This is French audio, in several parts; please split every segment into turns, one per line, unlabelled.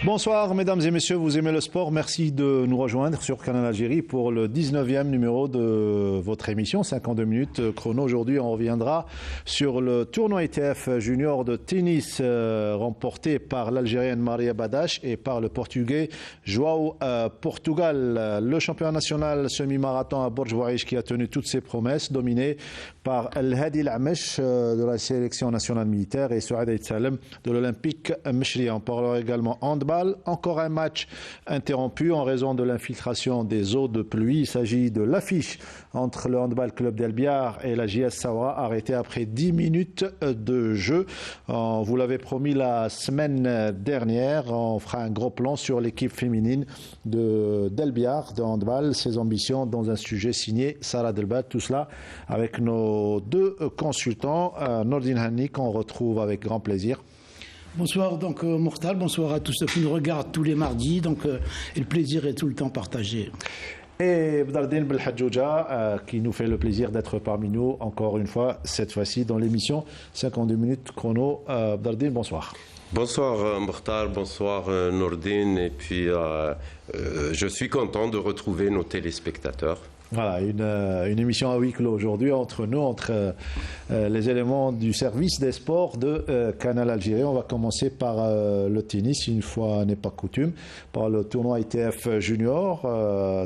Bonsoir mesdames et messieurs, vous aimez le sport, merci de nous rejoindre sur Canal Algérie pour le 19e numéro de votre émission 52 minutes chrono. Aujourd'hui on reviendra sur le tournoi ITF junior de tennis remporté par l'Algérienne Maria Badache et par le Portugais João Portugal. Le championnat national semi-marathon à Borj Bouaich qui a tenu toutes ses promesses, dominé par El Hadi Al-Amesh de la sélection nationale militaire et Souad Aït Salem de l'Olympique Mechria. On parlera également handball. Encore un match interrompu en raison de l'infiltration des eaux de pluie. Il s'agit de l'affiche entre le handball club d'Elbiar et la JS Saoura, arrêtée après 10 minutes de jeu. Vous l'avez promis la semaine dernière, on fera un gros plan sur l'équipe féminine d'Elbiar de handball, ses ambitions dans un sujet signé Sarah Delbat. Tout cela avec nos deux consultants, Nordine Hanni qu'on retrouve avec grand plaisir.
Bonsoir donc Mortal, bonsoir à tous ceux qui nous regardent tous les mardis, et le plaisir est tout le temps partagé.
Et Bdardine Belhadjouja qui nous fait le plaisir d'être parmi nous encore une fois, cette fois-ci dans l'émission 52 minutes chrono. Bdardine, bonsoir.
Bonsoir Mortal, bonsoir Nordine, et puis je suis content de retrouver nos téléspectateurs.
Voilà, une émission à huis clos aujourd'hui entre nous, entre les éléments du service des sports de Canal Algérie. On va commencer par le tennis, une fois n'est pas coutume, par le tournoi ITF Junior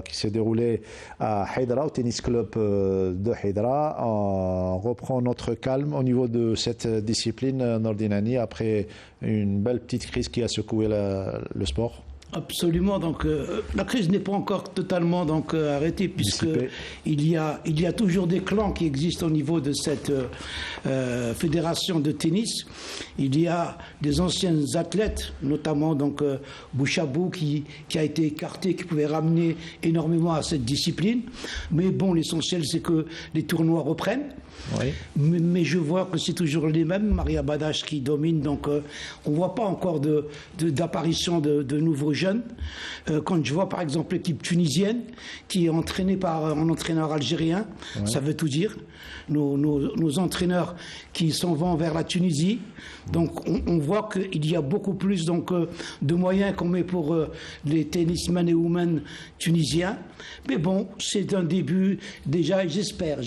qui s'est déroulé à Haïdra, au tennis club de Haïdra. On reprend notre calme au niveau de cette discipline, Nordinani, après une belle petite crise qui a secoué le sport.
Absolument, la crise n'est pas encore totalement arrêtée, puisque il y a toujours des clans qui existent au niveau de cette fédération de tennis. Il y a des anciens athlètes, notamment Bouchabou qui a été écarté, qui pouvait ramener énormément à cette discipline. Mais bon, l'essentiel c'est que les tournois reprennent. Oui. Mais je vois que c'est toujours les mêmes, Maria Badache qui domine, on ne voit pas encore d'apparition de nouveaux jeunes. Quand je vois par exemple l'équipe tunisienne qui est entraînée par un entraîneur algérien, oui. Ça veut tout dire. Nos entraîneurs qui s'en vont vers la Tunisie, on voit qu'il y a beaucoup plus de moyens qu'on met pour les tennismen et women tunisiens. Mais bon, c'est un début déjà, et j'espère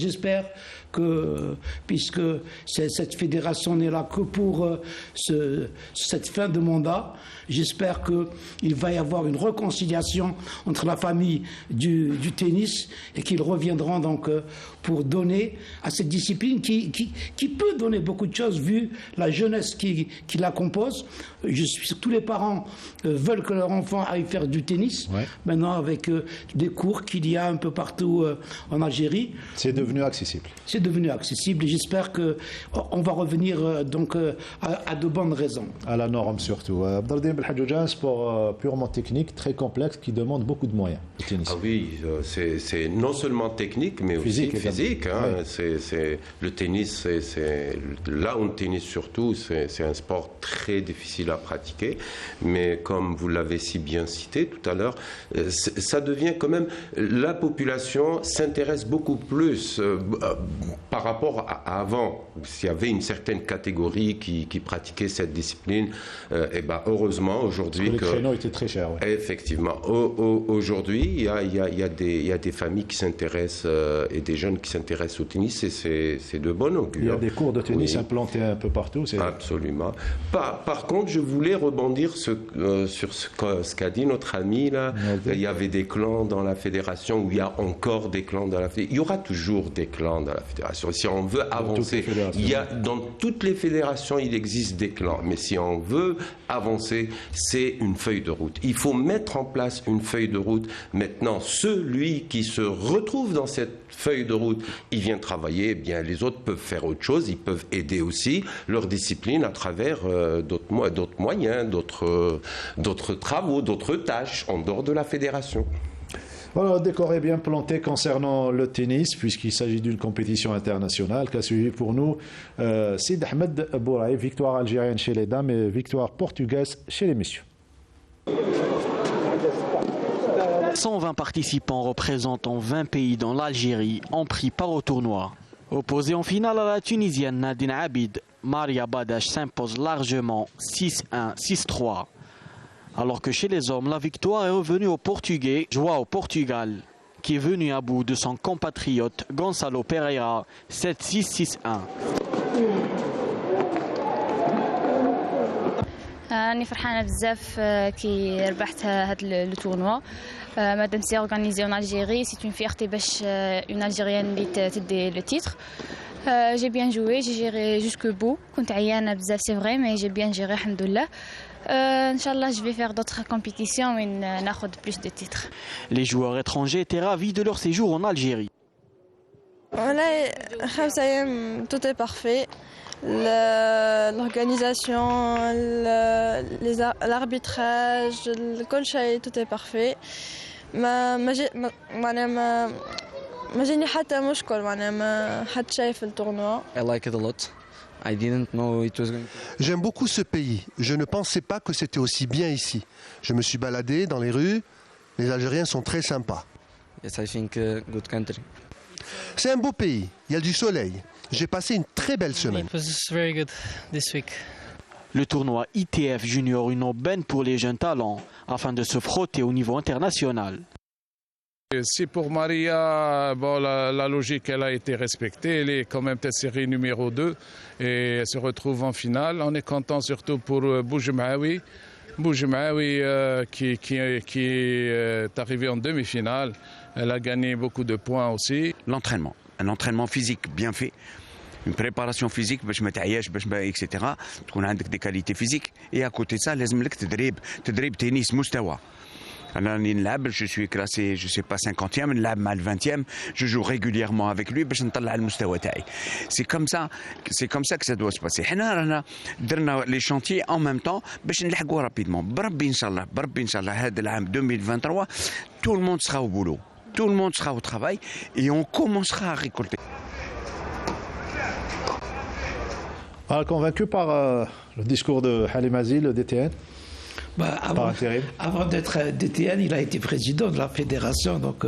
que, puisque cette fédération n'est là que pour cette fin de mandat, j'espère qu'il va y avoir une réconciliation entre la famille du tennis et qu'ils reviendront pour donner à cette discipline qui peut donner beaucoup de choses vu la jeunesse qui la compose. Je suis sûr que tous les parents veulent que leur enfant aille faire du tennis. Ouais. Maintenant, avec des cours qu'il y a un peu partout en Algérie.
C'est devenu accessible.
C'est devenu accessible et j'espère qu'on va revenir à de bonnes raisons.
À la norme surtout. Abdaldine Belhadjouja, un sport purement technique, très complexe, qui demande beaucoup de moyens, le tennis.
Ah oui, c'est non seulement technique, mais
physique,
aussi physique. Hein.
Oui.
Le tennis, là où le tennis surtout, c'est un sport très difficile à pratiquer, mais comme vous l'avez si bien cité tout à l'heure, ça devient quand même, la population s'intéresse beaucoup plus par rapport à avant, s'il y avait une certaine catégorie qui pratiquait cette discipline, et heureusement aujourd'hui
que les créneaux étaient très chers. Ouais.
Effectivement, aujourd'hui il y a des familles qui s'intéressent et des jeunes qui s'intéressent au tennis, et c'est de bon augure.
Il y a des cours de tennis implantés un peu partout.
Absolument. Par contre, je voulais rebondir sur ce qu'a dit notre ami là. Il y avait des clans dans la fédération, où il y a encore des clans dans la fédération. Il y aura toujours des clans dans la fédération. Si on veut avancer, dans toutes les fédérations, il existe des clans. Mais si on veut avancer, c'est une feuille de route. Il faut mettre en place une feuille de route. Maintenant, celui qui se retrouve dans cette feuille de route, il vient travailler, eh bien les autres peuvent faire autre chose, ils peuvent aider aussi leur discipline à travers d'autres moyens, d'autres travaux, d'autres tâches en dehors de la fédération.
Voilà, le décor est bien planté concernant le tennis, puisqu'il s'agit d'une compétition internationale qu'a suivi pour nous Sid Ahmed Bouraï, victoire algérienne chez les dames et victoire portugaise chez les messieurs.
120 participants représentant 20 pays dans l'Algérie ont pris part au tournoi. Opposée en finale à la Tunisienne Nadine Abid, Maria Badache s'impose largement 6-1, 6-3. Alors que chez les hommes, la victoire est revenue aux Portugais, joie au Portugal, qui est venu à bout de son compatriote Gonçalo Pereira, 7-6-6-1.
راني فرحانه بزاف كي ربحت هذا لو تورنوا مادام سي اورغانيزي en Algérie c'est une fierté باش une algérienne اللي تدي لو تيتر j'ai bien joué j'ai géré jusqu'au bout كنت عيانه بزاف c'est vrai mais j'ai bien géré الحمد لله ان شاء الله je vais faire d'autres compétitions وين ناخذ plus de titres.
Les joueurs étrangers étaient ravis de leur séjour en Algérie.
والله 5 أيام tout est parfait. L'organisation, l'arbitrage, كل شيء tout est parfait. ما جاني حتى مشكل معناها ما حد شيء في التورنوا.
I like it a lot. I didn't know it was going to...
J'aime beaucoup ce pays. Je ne pensais pas que c'était aussi bien ici. Je me suis baladé dans les rues. Les Algériens sont très sympas.
Yes, I think good country.
C'est un beau pays. Il y a du soleil. J'ai passé une très belle semaine.
It was very good this week.
Le tournoi ITF Junior une aubaine pour les jeunes talents afin de se frotter au niveau international.
Si pour Maria, bon, la logique elle a été respectée, elle est quand même tête série numéro 2 et elle se retrouve en finale. On est content surtout pour Boujemaoui. Boujemaoui qui est arrivé en demi-finale. Elle a gagné beaucoup de points aussi.
L'entraînement, un entraînement physique bien fait. Une préparation physique باش ما تعياش باش etc. تكون عندك des qualités physiques et à côté de ça لازم لك تدريب تنس مستوى. أنا نلعب je suis classé je sais pas 50e نلعب مع ال 20e je joue régulièrement avec lui باش نطلع المستوى تاعي. C'est comme ça que ça doit se passer. حنا رانا درنا les chantiers en même temps باش نلحقوا rapidement. بربي إن شاء الله هذا العام 2023 tout le monde sera au boulot. Tout le monde sera au travail et on commencera à récolter.
Alors, convaincu par le discours de Halim Aziz, le DTN
avant d'être DTN, il a été président de la fédération. Donc,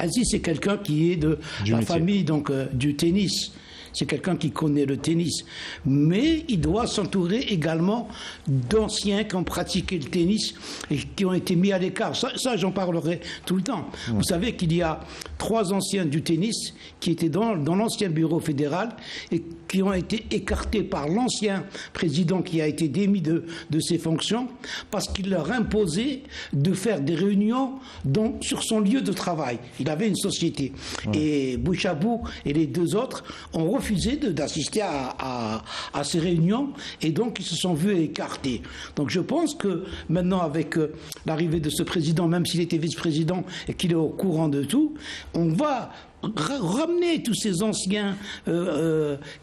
Aziz, c'est quelqu'un qui est de la famille du tennis. C'est quelqu'un qui connaît le tennis. Mais il doit s'entourer également d'anciens qui ont pratiqué le tennis et qui ont été mis à l'écart. Ça j'en parlerai tout le temps. Vous savez qu'il y a 3 anciens du tennis qui étaient dans l'ancien bureau fédéral et qui ont été écartés par l'ancien président qui a été démis de ses fonctions parce qu'il leur imposait de faire des réunions sur son lieu de travail. Il avait une société. Et Bouchabou et les 2 autres ont refusé d'assister à ces réunions et donc ils se sont vus écartés. Donc je pense que maintenant avec l'arrivée de ce président, même s'il était vice-président et qu'il est au courant de tout, on va ramener tous ces anciens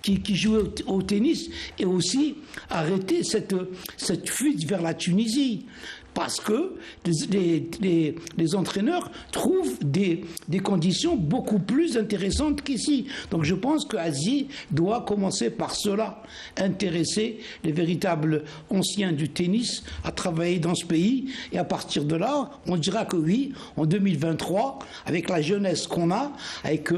qui jouaient au tennis et aussi arrêter cette fuite vers la Tunisie. Parce que les entraîneurs trouvent des conditions beaucoup plus intéressantes qu'ici. Donc je pense qu'Aziz doit commencer par cela, intéresser les véritables anciens du tennis à travailler dans ce pays. Et à partir de là, on dira que oui, en 2023, avec la jeunesse qu'on a, avec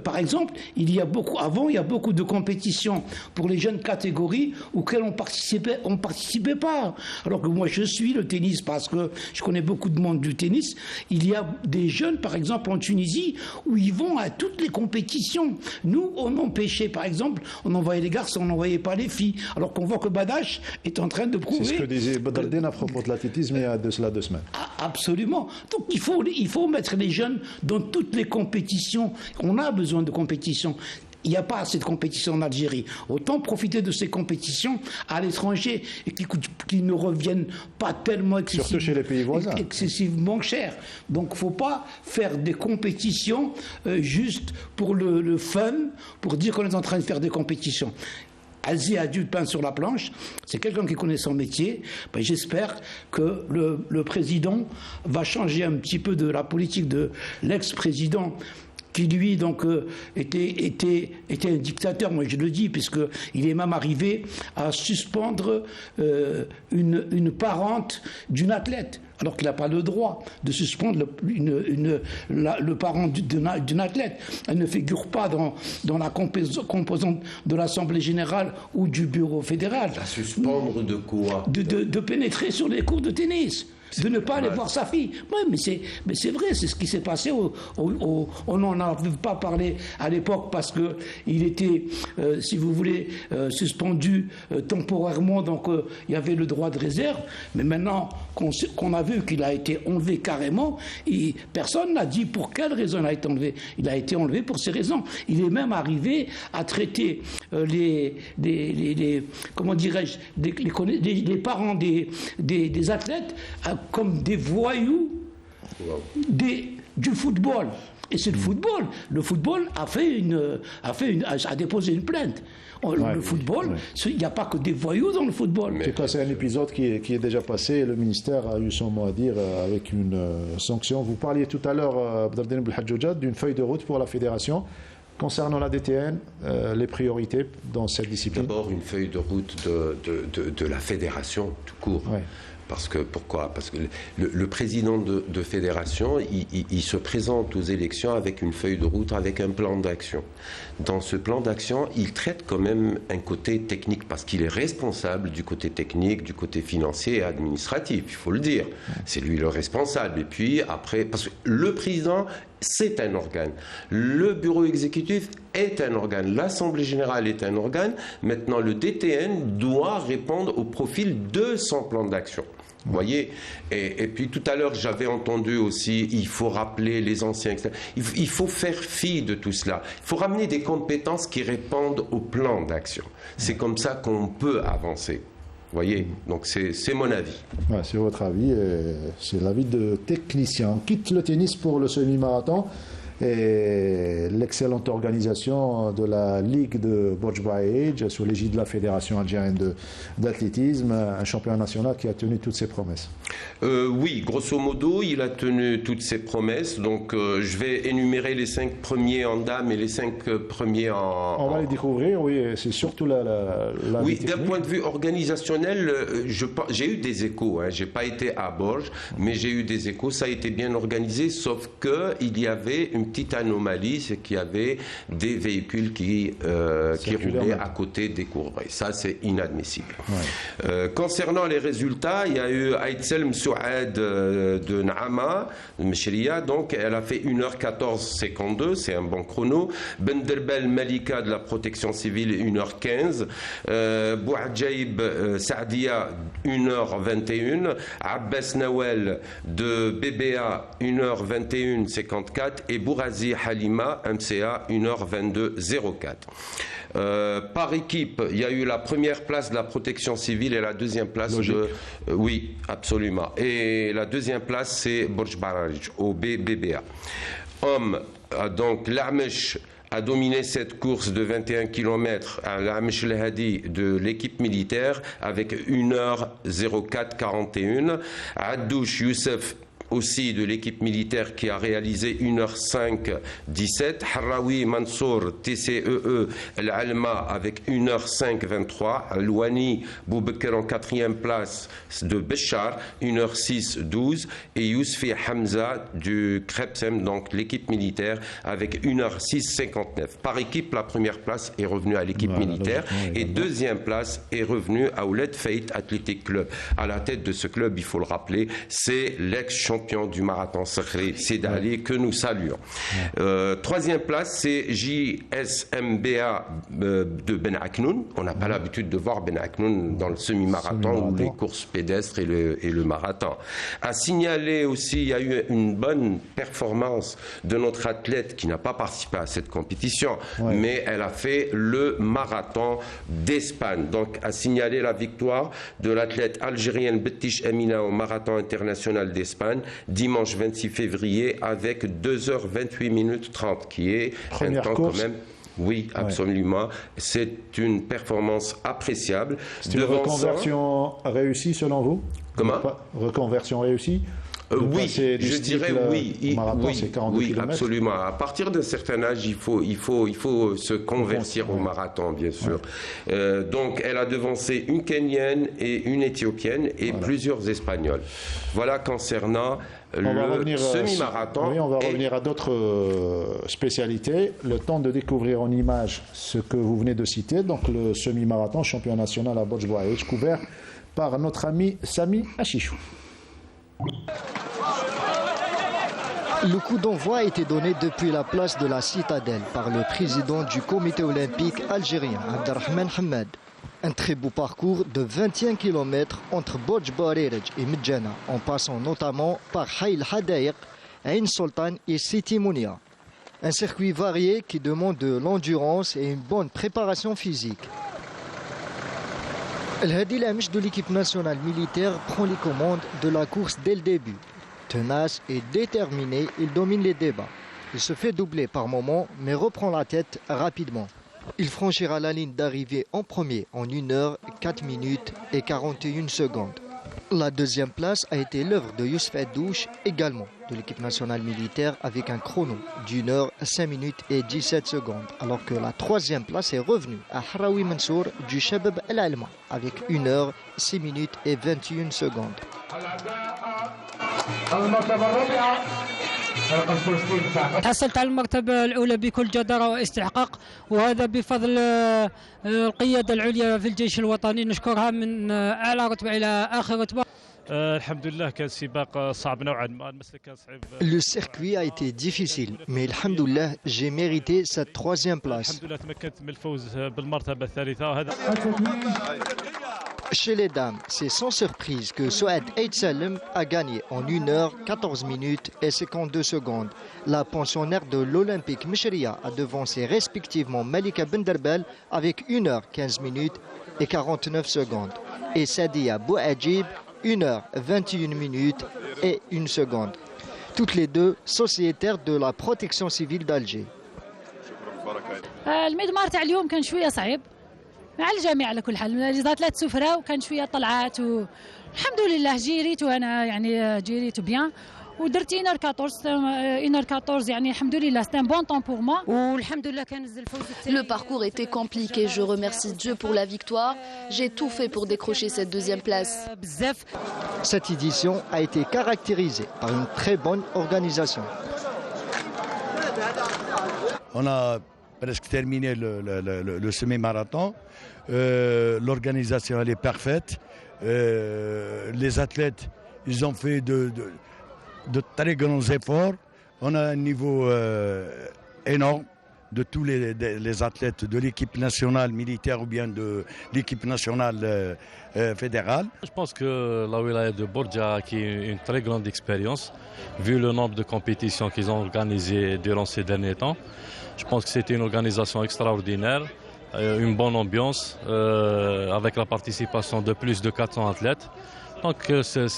par exemple, il y a beaucoup de compétitions pour les jeunes catégories auxquelles on participait pas. Alors que moi je suis le tennis parce que je connais beaucoup de monde du tennis. Il y a des jeunes, par exemple en Tunisie, où ils vont à toutes les compétitions. Nous, on empêchait, par exemple, on envoyait les garçons, on n'envoyait pas les filles. Alors qu'on voit que Badache est en train de prouver...
C'est ce que disait Badardine à propos de l'athlétisme il y a de cela 2 semaines.
Absolument. Donc il faut mettre les jeunes dans toutes les compétitions. On a besoin de compétitions. Il n'y a pas assez de compétitions en Algérie. Autant profiter de ces compétitions à l'étranger et qui ne reviennent pas tellement
surtout chez les pays voisins,
excessivement chères. Donc il ne faut pas faire des compétitions juste pour le fun, pour dire qu'on est en train de faire des compétitions. Aziz a du pain sur la planche, c'est quelqu'un qui connaît son métier. Ben, j'espère que le président va changer un petit peu de la politique de l'ex-président qui lui donc était un dictateur, moi je le dis, puisqu'il est même arrivé à suspendre une parente d'une athlète, alors qu'il n'a pas le droit de suspendre le parent d'une athlète. Elle ne figure pas dans la composante de l'Assemblée générale ou du bureau fédéral.
La suspendre de quoi?
De pénétrer sur les cours de tennis. De ne pas aller voir sa fille. Oui, mais c'est vrai, c'est ce qui s'est passé. On n'en avait pas parlé à l'époque parce qu'il était, si vous voulez, suspendu temporairement, donc il y avait le droit de réserve. Mais maintenant qu'on a vu qu'il a été enlevé carrément, personne n'a dit pour quelle raison il a été enlevé. Il a été enlevé pour ces raisons. Il est même arrivé à traiter comment dirais-je, les parents des athlètes comme des voyous du football. Et c'est le football. Le football a déposé une plainte. Le football, il n'y a pas que des voyous dans le football.
C'est un épisode qui est déjà passé. Le ministère a eu son mot à dire avec une sanction. Vous parliez tout à l'heure, Abdelhadji Belhadjoujad, d'une feuille de route pour la fédération. Concernant la DTN, les priorités dans cette discipline?
D'abord, une feuille de route de la fédération, tout court. Ouais. Pourquoi? Parce que le président de fédération, il se présente aux élections avec une feuille de route, avec un plan d'action. Dans ce plan d'action, il traite quand même un côté technique, parce qu'il est responsable du côté technique, du côté financier et administratif, il faut le dire. C'est lui le responsable. Et puis après, parce que le président, c'est un organe. Le bureau exécutif est un organe. L'Assemblée générale est un organe. Maintenant, le DTN doit répondre au profil de son plan d'action. Vous voyez, et puis tout à l'heure, j'avais entendu aussi, il faut rappeler les anciens, etc. Il faut faire fi de tout cela. Il faut ramener des compétences qui répondent au plan d'action. C'est comme ça qu'on peut avancer. Vous voyez, donc c'est mon avis.
Ouais, c'est votre avis, c'est l'avis de technicien. On quitte le tennis pour le semi-marathon et l'excellente organisation de la Ligue de Borj Baïdj sous l'égide de la Fédération algérienne d'athlétisme, un championnat national qui a tenu toutes ses promesses.
Oui, grosso modo, il a tenu toutes ses promesses. Donc, je vais énumérer les 5 premiers en dames et les 5 premiers en...
On va les découvrir, oui, c'est surtout la
oui, d'un point de vue organisationnel, j'ai eu des échos. Je n'ai pas été à Borj, mais j'ai eu des échos. Ça a été bien organisé, sauf qu'il y avait une petite anomalie, c'est qu'il y avait des véhicules qui roulaient à côté des coureurs. Et ça, c'est inadmissible. Ouais. Concernant les résultats, il y a eu Aïtsel Msouad de Naama, de Meshria, donc elle a fait 1h14,52, c'est un bon chrono. Benderbel Malika de la protection civile, 1h15. Bouadjaïb Saadia, 1h21. Abbas Nawel de BBA, 1h21,54. Et Bourazi Halima, MCA, 1h22,04. Par équipe, il y a eu la première place de la protection civile et la deuxième place oui, absolument. Et la deuxième place, c'est Borj Baïdj, au BBA. Homme, donc l'Amesh a dominé cette course de 21 km à l'Amesh Lehadi de l'équipe militaire avec 1h04,41. Addouche Youssef aussi de l'équipe militaire qui a réalisé 1h05,17. Harawi Mansour, TCEE, l'Alma avec 1h5,23. Alouani Boubekir en 4e place de Béchar, 1h6,12. Et Yousfi Hamza du Krebsem, donc l'équipe militaire, avec 1h6,59. Par équipe, la première place est revenue à l'équipe militaire et deuxième place est revenue à Ouled Feit Athletic Club. À la tête de ce club, il faut le rappeler, c'est l'ex-champion du marathon sacré Sid Ali que nous saluons. Troisième place, c'est JSMBA de Ben Aknoun. On n'a pas l'habitude de voir Ben Aknoun dans le semi-marathon ou les courses pédestres et le marathon. À signaler aussi, il y a eu une bonne performance de notre athlète qui n'a pas participé à cette compétition, mais elle a fait le marathon d'Espagne. Donc, à signaler la victoire de l'athlète algérienne Bettiche Amina au marathon international d'Espagne, dimanche 26 février, avec 2h28 minutes 30, qui est
première
un temps
course.
quand même. Oui, absolument. C'est une performance appréciable.
C'est une reconversion réussie selon vous?
Comment?
Reconversion réussie?
Oui, je dirais oui.
Marathon, c'est 42
oui,
km.
Absolument. À partir d'un certain âge, il faut se convertir au marathon, bien sûr. Donc, elle a devancé une Kenyenne et une Éthiopienne et plusieurs Espagnols. Voilà concernant le semi-marathon.
Oui, on va revenir à d'autres spécialités. Le temps de découvrir en images ce que vous venez de citer, donc le semi-marathon, champion national à Botchboaïch, couvert par notre ami Sami Achichou.
Le coup d'envoi a été donné depuis la place de la Citadelle par le président du comité olympique algérien, Abdelrahman Hamad. Un très beau parcours de 21 km entre Botchboaïch et Medjana, en passant notamment par Haïl Hadaiq, Ain Sultan et Siti Mounia. Un circuit varié qui demande de l'endurance et une bonne préparation physique. El Hadi Lamch de l'équipe nationale militaire prend les commandes de la course dès le début. Tenace et déterminé, il domine les débats. Il se fait doubler par moments, mais reprend la tête rapidement. Il franchira la ligne d'arrivée en premier en 1 heure, 4 minutes et 41 secondes. La deuxième place a été l'œuvre de Youssef Addouche, également de l'équipe nationale militaire, avec un chrono d'1 heure, 5 minutes et 17 secondes. Alors que la troisième place est revenue à Harawi Mansour du Shabab El Alma, avec 1 heure, 6 minutes et 21 secondes.
حصلت على المرتبة الأولى بكل جدارة واستحقاق، وهذا بفضل القيادة العليا في الجيش الوطني، نشكرها من أعلى رتبة إلى آخر رتبة.
الحمد لله كان سباق صعب نوعا ما، المسلك كان صعيب.
Le circuit a été difficile, mais alhamdoulilah, j'ai mérité cette troisième place.
الحمد لله تمكنت من الفوز بالمرتبة الثالثة. هذا
Chez les dames, c'est sans surprise que Souad Eid Salem a gagné en 1 heure, 14 minutes et 52 secondes. La pensionnaire de l'Olympique Mishria a devancé respectivement Malika Benderbel avec 1 heure, 15 minutes et 49 secondes. Et Sadia Bouadjib, 1 heure, 21 minutes et 1 seconde. Toutes les deux sociétaires de la protection civile d'Alger.
المضمار تاع اليوم كان شوية صعيب مع الجميع على كل حال، اللي ضات 3 سفرة وكان شويه طلعات والحمد لله جيريت، وانا يعني جيريت بيان ودرت 1h14 يعني الحمد لله c'est un bon temps pour moi والحمد لله كان نزل الفوز الثاني.
Le parcours était compliqué, je remercie Dieu pour la victoire. J'ai tout fait pour décrocher cette deuxième place.
Cette édition a été caractérisée par une très bonne organisation.
On a presque terminé le semi-marathon. L'organisation elle est parfaite. Les athlètes, ils ont fait de très grands efforts. On a un niveau énorme de tous les athlètes de l'équipe nationale militaire ou bien de l'équipe nationale fédérale.
Je pense que la wilaya de Borja qui a une très grande expérience, vu le nombre de compétitions qu'ils ont organisées durant ces derniers temps. Je pense que c'était une organisation extraordinaire, une bonne ambiance, avec la participation de plus de 400 athlètes. Donc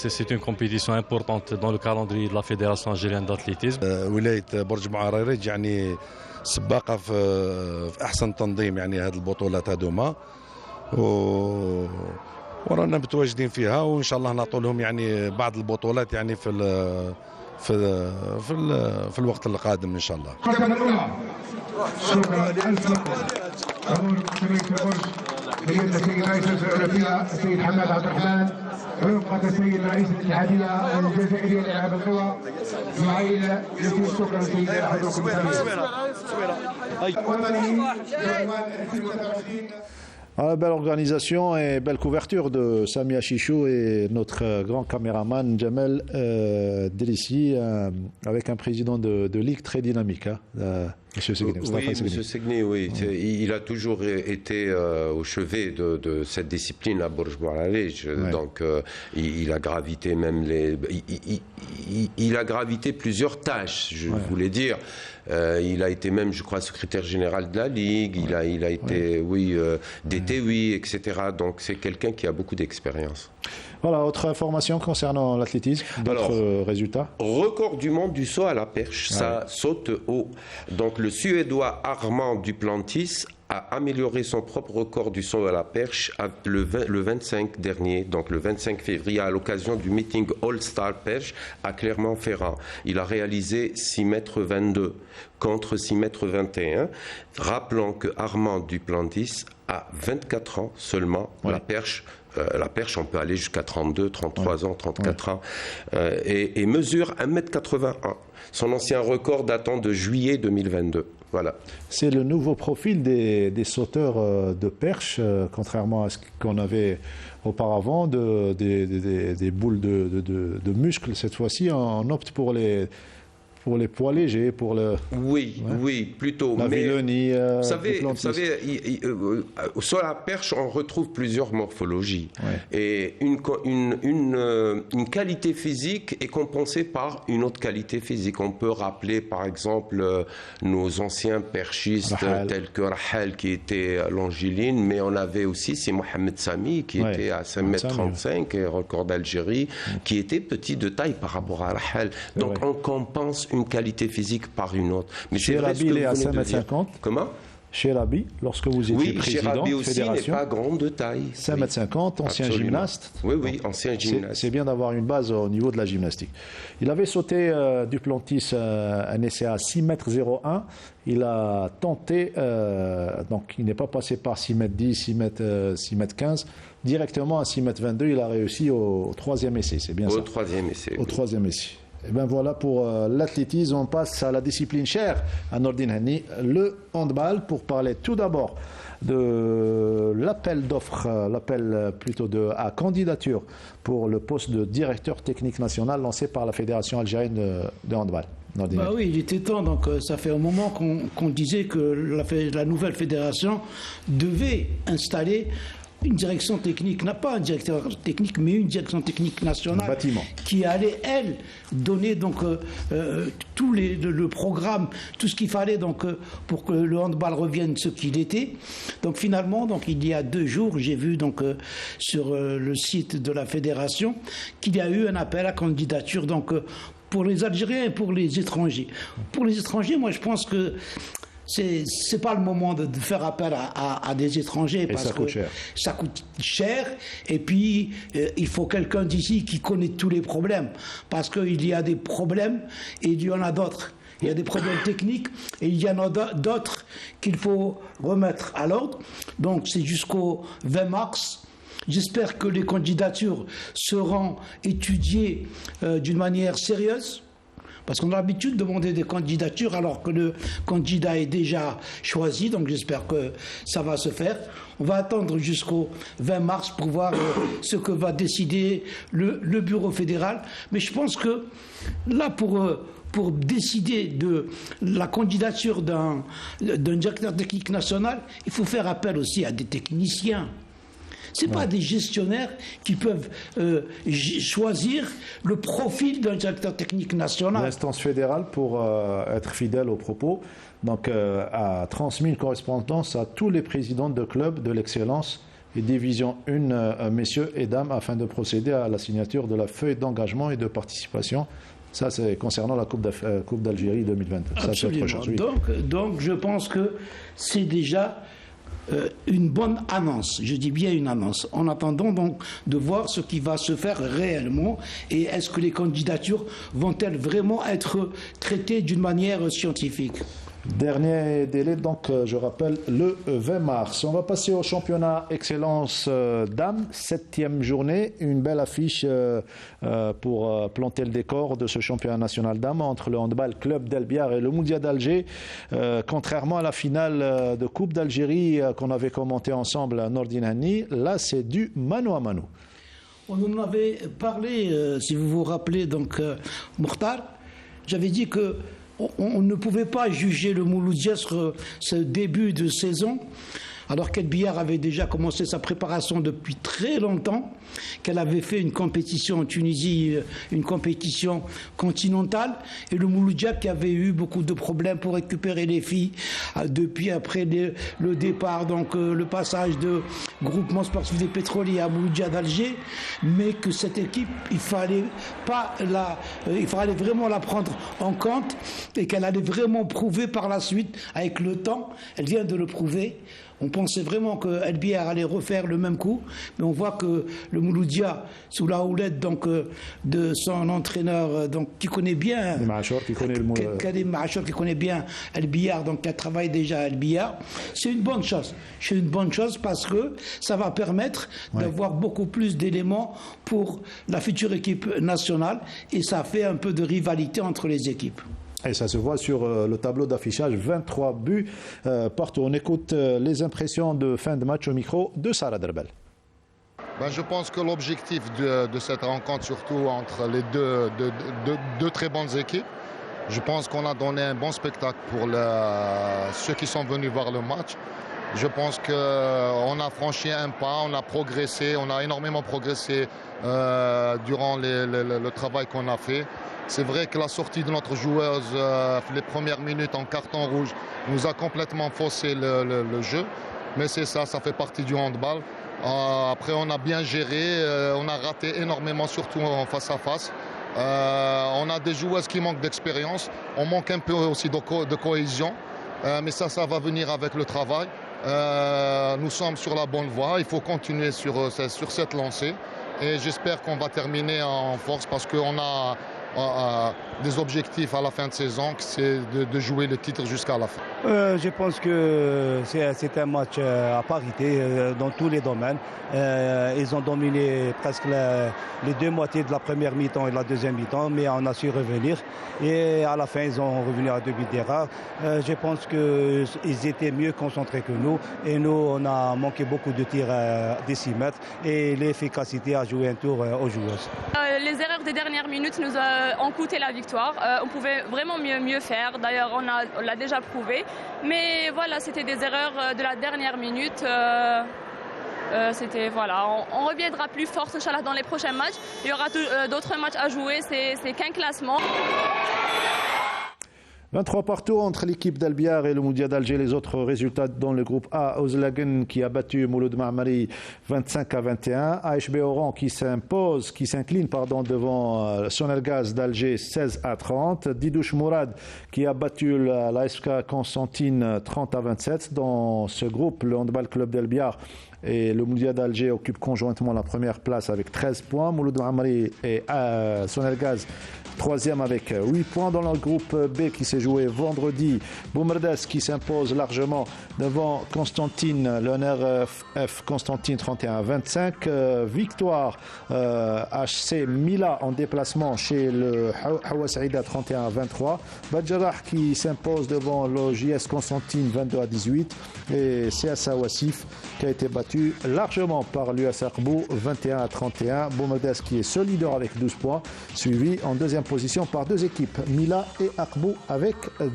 c'est une compétition importante dans le calendrier de la Fédération algérienne d'athlétisme.
ولاية برج معررج يعني سباقة في أحسن تنظيم يعني هذه البطولات هذوما ورانا متواجدين فيها وإن شاء الله نعطوا لهم يعني بعض البطولات يعني في الوقت القادم إن شاء الله.
شكرا لألف أقول سمية البرج سيدنا السيد رئيس الأولمبية السيد حماد عبد الرحمن رفقة السيد رئيس الاتحادية الجزائرية لألعاب القوى معايير يسير شكرا سيدي حضركم
Belle organisation et belle couverture de Sami Achichou et notre grand caméraman Jamel Delissi, avec un président de ligue très dynamique. Monsieur Segné.
Oui, Monsieur Segné, oui. Il a toujours été au chevet de cette discipline à Borj-Bouaralej. Donc, il a gravité même il a gravité plusieurs tâches, je voulais dire. Il a été même, je crois, secrétaire général de la Ligue. Il a été, DTUI, etc. Donc, c'est quelqu'un qui a beaucoup d'expérience.
Voilà, autre information concernant l'athlétisme, d'autres résultats.
Record du monde du saut à la perche, ça saute haut. Donc le Suédois Armand Duplantis a amélioré son propre record du saut à la perche le 25 dernier, donc le 25 février, à l'occasion du meeting All-Star Perche à Clermont-Ferrand. Il a réalisé 6,22 m contre 6,21 m. Rappelons que Armand Duplantis a 24 ans seulement. La perche, on peut aller jusqu'à 32, 33 ans, 34 ans, et mesure 1,81 m. Son ancien record datant de juillet 2022. Voilà.
C'est le nouveau profil des sauteurs de perche, contrairement à ce qu'on avait auparavant, des boules de muscles. Cette fois-ci, on opte pour les poids légers, pour le...
Oui, plutôt.
La Vilonie,
vous savez, sur la perche, on retrouve plusieurs morphologies. Et une qualité physique est compensée par une autre qualité physique. On peut rappeler, par exemple, nos anciens perchistes tels que Rahal, qui était longiligne, mais on avait aussi, c'est Mohamed Sami, qui était à 5,35 m, record d'Algérie, qui était petit de taille par rapport à Rahal. Donc on compense une qualité physique par une autre.
Mais chez Rabi, il est à 5,50 m.
Comment?
Chez Rabi, lorsque vous étiez président de fédération.
Aussi n'est pas grand de taille.
5,50 m, ancien gymnaste.
Oui, ancien gymnaste.
C'est bien d'avoir une base au niveau de la gymnastique. Il avait sauté Duplantis un essai à 6,01 m. Il a tenté, donc il n'est pas passé par 6,10 m, 6,15 m. Directement à 6,22 m, il a réussi au troisième essai. C'est bien ça?
Au troisième essai.
Au troisième essai. Et bien voilà pour l'athlétisme. On passe à la discipline chère à Nordine Hani, le handball, pour parler tout d'abord de l'appel d'offres, l'appel plutôt à candidature pour le poste de directeur technique national lancé par la Fédération algérienne de handball.
Oui, il était temps. Donc, ça fait un moment qu'on disait que la nouvelle fédération devait installer une direction technique, pas un directeur technique, mais une direction technique nationale qui allait, elle, donner donc tout le programme, tout ce qu'il fallait donc pour que le handball revienne ce qu'il était. Donc finalement, donc il y a 2 jours, j'ai vu donc sur le site de la fédération qu'il y a eu un appel à candidature donc pour les Algériens et pour les étrangers. Pour les étrangers, moi je pense que c'est pas le moment de faire appel à des étrangers parce que ça coûte cher et puis il faut quelqu'un d'ici qui connaît tous les problèmes parce qu'il y a des problèmes et il y en a d'autres. Il y a des problèmes techniques et il y en a d'autres qu'il faut remettre à l'ordre. Donc c'est jusqu'au 20 mars. J'espère que les candidatures seront étudiées d'une manière sérieuse. Parce qu'on a l'habitude de demander des candidatures alors que le candidat est déjà choisi. Donc j'espère que ça va se faire. On va attendre jusqu'au 20 mars pour voir ce que va décider le bureau fédéral. Mais je pense que là, pour décider de la candidature d'un directeur technique national, il faut faire appel aussi à des techniciens. Ce n'est pas des gestionnaires qui peuvent choisir le profil d'un directeur technique national.
L'instance fédérale, pour être fidèle aux propos, donc, a transmis une correspondance à tous les présidents de clubs de l'excellence et division 1, messieurs et dames, afin de procéder à la signature de la feuille d'engagement et de participation. Ça, c'est concernant la Coupe d'Algérie 2022.
Absolument.
Ça, c'est autre
chose, donc, je pense que c'est déjà une bonne annonce, je dis bien une annonce, en attendant donc de voir ce qui va se faire réellement et est-ce que les candidatures vont-elles vraiment être traitées d'une manière scientifique.
Dernier délai, donc je rappelle, le 20 mars. On va passer au championnat Excellence Dames, 7e journée. Une belle affiche pour planter le décor de ce championnat national Dames entre le handball club d'El Biar et le Moudia d'Alger. Contrairement à la finale de Coupe d'Algérie qu'on avait commentée ensemble à Nordine Hani, là c'est du mano à mano.
On en avait parlé, si vous vous rappelez, donc Mokhtar, j'avais dit que on ne pouvait pas juger le Mouloudia sur ce début de saison Alors qu'El Biar avait déjà commencé sa préparation depuis très longtemps, qu'elle avait fait une compétition en Tunisie, une compétition continentale, et le Mouloudia qui avait eu beaucoup de problèmes pour récupérer les filles depuis après le départ, donc le passage de groupement sportif des pétroliers à Mouloudia d'Alger, mais que cette équipe, il fallait vraiment la prendre en compte et qu'elle allait vraiment prouver par la suite avec le temps. Elle vient de le prouver. On pensait vraiment que El Biar allait refaire le même coup, mais on voit que le Mouloudia, sous la houlette donc de son entraîneur, donc qui connaît bien, Karim Mahachor, qui connaît bien El Biar, donc qui a travaillé déjà à El Biar, c'est une bonne chose. C'est une bonne chose parce que ça va permettre d'avoir beaucoup plus d'éléments pour la future équipe nationale et ça fait un peu de rivalité entre les équipes.
Et ça se voit sur le tableau d'affichage, 23 buts partout. On écoute les impressions de fin de match au micro de Sarah Derbel.
Je pense que l'objectif de cette rencontre, surtout entre les deux très bonnes équipes, je pense qu'on a donné un bon spectacle pour ceux qui sont venus voir le match. Je pense qu'on a franchi un pas, on a progressé, on a énormément progressé durant le travail qu'on a fait. C'est vrai que la sortie de notre joueuse, les premières minutes en carton rouge, nous a complètement faussé le jeu. Mais c'est ça fait partie du handball. Après, on a bien géré, on a raté énormément, surtout en face à face. On a des joueuses qui manquent d'expérience, on manque un peu aussi de cohésion. Mais ça va venir avec le travail. Nous sommes sur la bonne voie, il faut continuer sur cette lancée. Et j'espère qu'on va terminer en force parce qu'on a des objectifs à la fin de saison, c'est de jouer le titre jusqu'à la fin.
Je pense que c'est un match à parité dans tous les domaines. Ils ont dominé presque les deux moitiés de la première mi-temps et de la deuxième mi-temps, mais on a su revenir. Et à la fin, ils ont revenu à 2 buts d'erreur. Je pense qu'ils étaient mieux concentrés que nous. Et nous, on a manqué beaucoup de tirs des 6 mètres. Et l'efficacité a joué un tour aux joueuses.
Les erreurs des dernières minutes nous ont coûté la victoire. On pouvait vraiment mieux faire. D'ailleurs, on l'a déjà prouvé. Mais voilà, c'était des erreurs de la dernière minute. On reviendra plus fort, Inch'Allah, dans les prochains matchs. Il y aura d'autres matchs à jouer. C'est qu'un classement.
23 partout entre l'équipe d'El Biar et le Mouloudia d'Alger. Les autres résultats dans le groupe A, Ouzlagen qui a battu Mouloud Ma'mari 25-21. AHB Oran qui s'incline devant Sonelgaz d'Alger 16-30. Didouche Mourad qui a battu l'ASK Constantine 30-27. Dans ce groupe, le Handball Club d'El Biar et le Mouloudia d'Alger occupent conjointement la première place avec 13 points. Mouloud Ma'mari et Sonelgaz troisième avec 8 points. Dans le groupe B qui s'est joué vendredi, Boumerdes qui s'impose largement devant Constantine, le NRF Constantine 31-25. Victoire HC Mila en déplacement chez le Hawa Saïda 31-23. Badjarrah qui s'impose devant le JS Constantine 22-18 et CSA Wassif qui a été battu largement par l'US Arbou 21-31. Boumerdes qui est seul leader avec 12 points, suivi en deuxième position par deux équipes, Mila et Arbou avec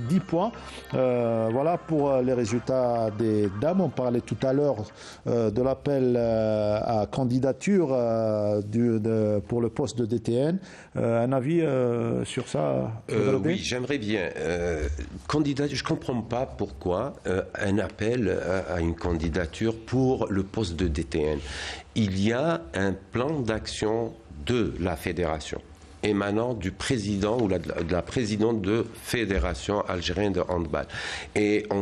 10 points. Voilà pour les résultats des dames. On parlait tout à l'heure de l'appel à candidature pour le poste de DTN. Un avis sur ça?
Oui, j'aimerais bien. Je ne comprends pas pourquoi un appel à une candidature pour le poste de DTN. Il y a un plan d'action de la fédération émanant du président ou de la présidente de Fédération algérienne de handball. Et on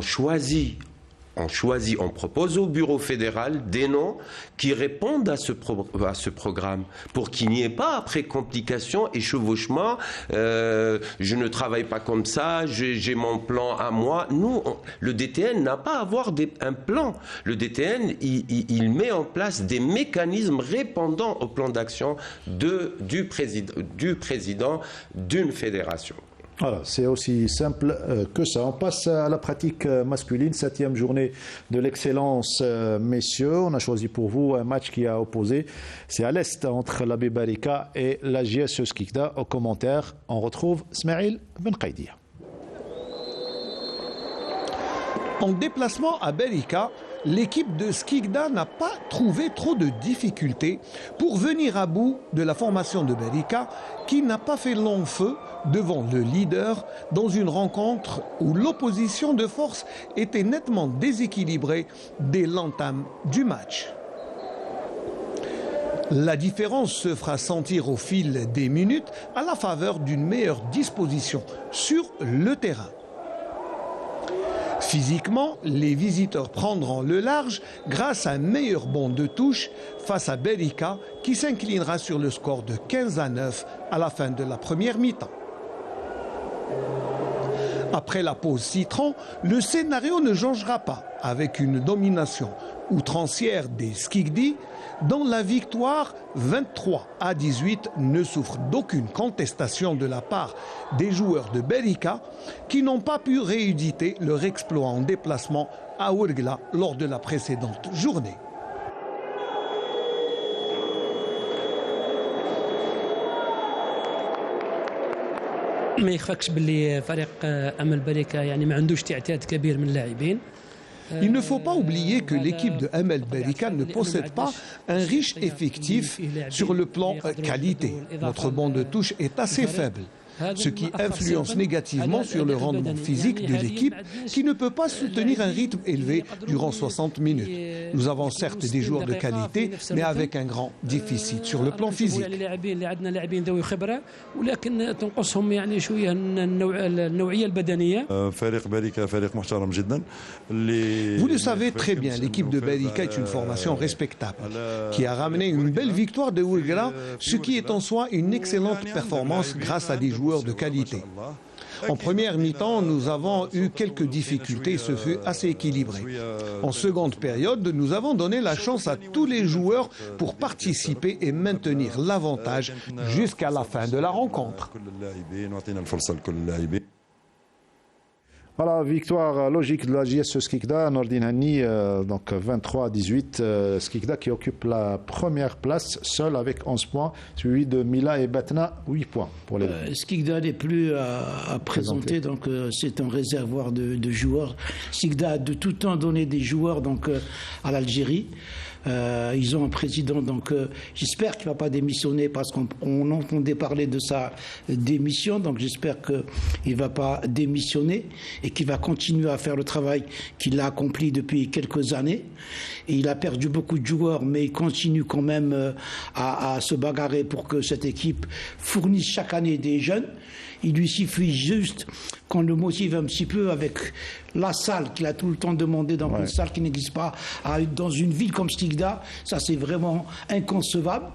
propose au bureau fédéral des noms qui répondent à ce programme pour qu'il n'y ait pas après complications et chevauchements. Je ne travaille pas comme ça, j'ai mon plan à moi. Nous, le DTN n'a pas à avoir un plan. Le DTN, il met en place des mécanismes répondant au plan d'action du président d'une fédération.
Voilà, c'est aussi simple que ça. On passe à la pratique masculine, 7e journée de l'excellence, messieurs. On a choisi pour vous un match qui a opposé, c'est à l'Est, entre la Barika et la JS Skikda. Au commentaire, on retrouve Smaïl Ben Qaïdia.
En déplacement à Barika, l'équipe de Skikda n'a pas trouvé trop de difficultés pour venir à bout de la formation de Berika, qui n'a pas fait long feu devant le leader dans une rencontre où l'opposition de force était nettement déséquilibrée dès l'entame du match. La différence se fera sentir au fil des minutes à la faveur d'une meilleure disposition sur le terrain. Physiquement, les visiteurs prendront le large grâce à un meilleur bond de touche face à Berika qui s'inclinera sur le score de 15-9 à la fin de la première mi-temps. Après la pause citron, le scénario ne changera pas avec une domination outrancière des Skikdi dont la victoire 23-18 ne souffre d'aucune contestation de la part des joueurs de Berika qui n'ont pas pu rééditer leur exploit en déplacement à Ouargla lors de la précédente journée.
ما يخفاكش باللي فريق امل بركه يعني ما عندوش تعداد كبير من اللاعبين.
Il ne faut pas oublier que l'équipe de Amel Berika ne possède pas un riche effectif sur le plan qualité. Notre banc de touche est assez faible, ce qui influence négativement sur le rendement physique de l'équipe qui ne peut pas soutenir un rythme élevé durant 60 minutes. Nous avons certes des joueurs de qualité, mais avec un grand déficit sur le plan physique. Vous le savez très bien, l'équipe de Berika est une formation respectable qui a ramené une belle victoire de Ouargla, ce qui est en soi une excellente performance grâce à des joueurs de qualité. En première mi-temps, nous avons eu quelques difficultés, ce fut assez équilibré. En seconde période, nous avons donné la chance à tous les joueurs pour participer et maintenir l'avantage jusqu'à la fin de la rencontre.
Voilà, victoire logique de la JS Skikda, Nordin Hani, donc 23-18, Skikda qui occupe la première place seul avec 11 points, suivi de Mila et Batna, 8 points pour les deux.
Skikda n'est plus à présenter, donc c'est un réservoir de joueurs. Skikda a de tout temps donné des joueurs donc, à l'Algérie. Ils ont un président, donc j'espère qu'il ne va pas démissionner parce qu'on entendait parler de sa démission, donc j'espère qu'il ne va pas démissionner et qu'il va continuer à faire le travail qu'il a accompli depuis quelques années. Et il a perdu beaucoup de joueurs, mais il continue quand même à se bagarrer pour que cette équipe fournisse chaque année des jeunes. Il lui suffit juste qu'on le motive un petit peu avec la salle qu'il a tout le temps demandé, dans une salle qui n'existe pas dans une ville comme Skikda. Ça, c'est vraiment inconcevable.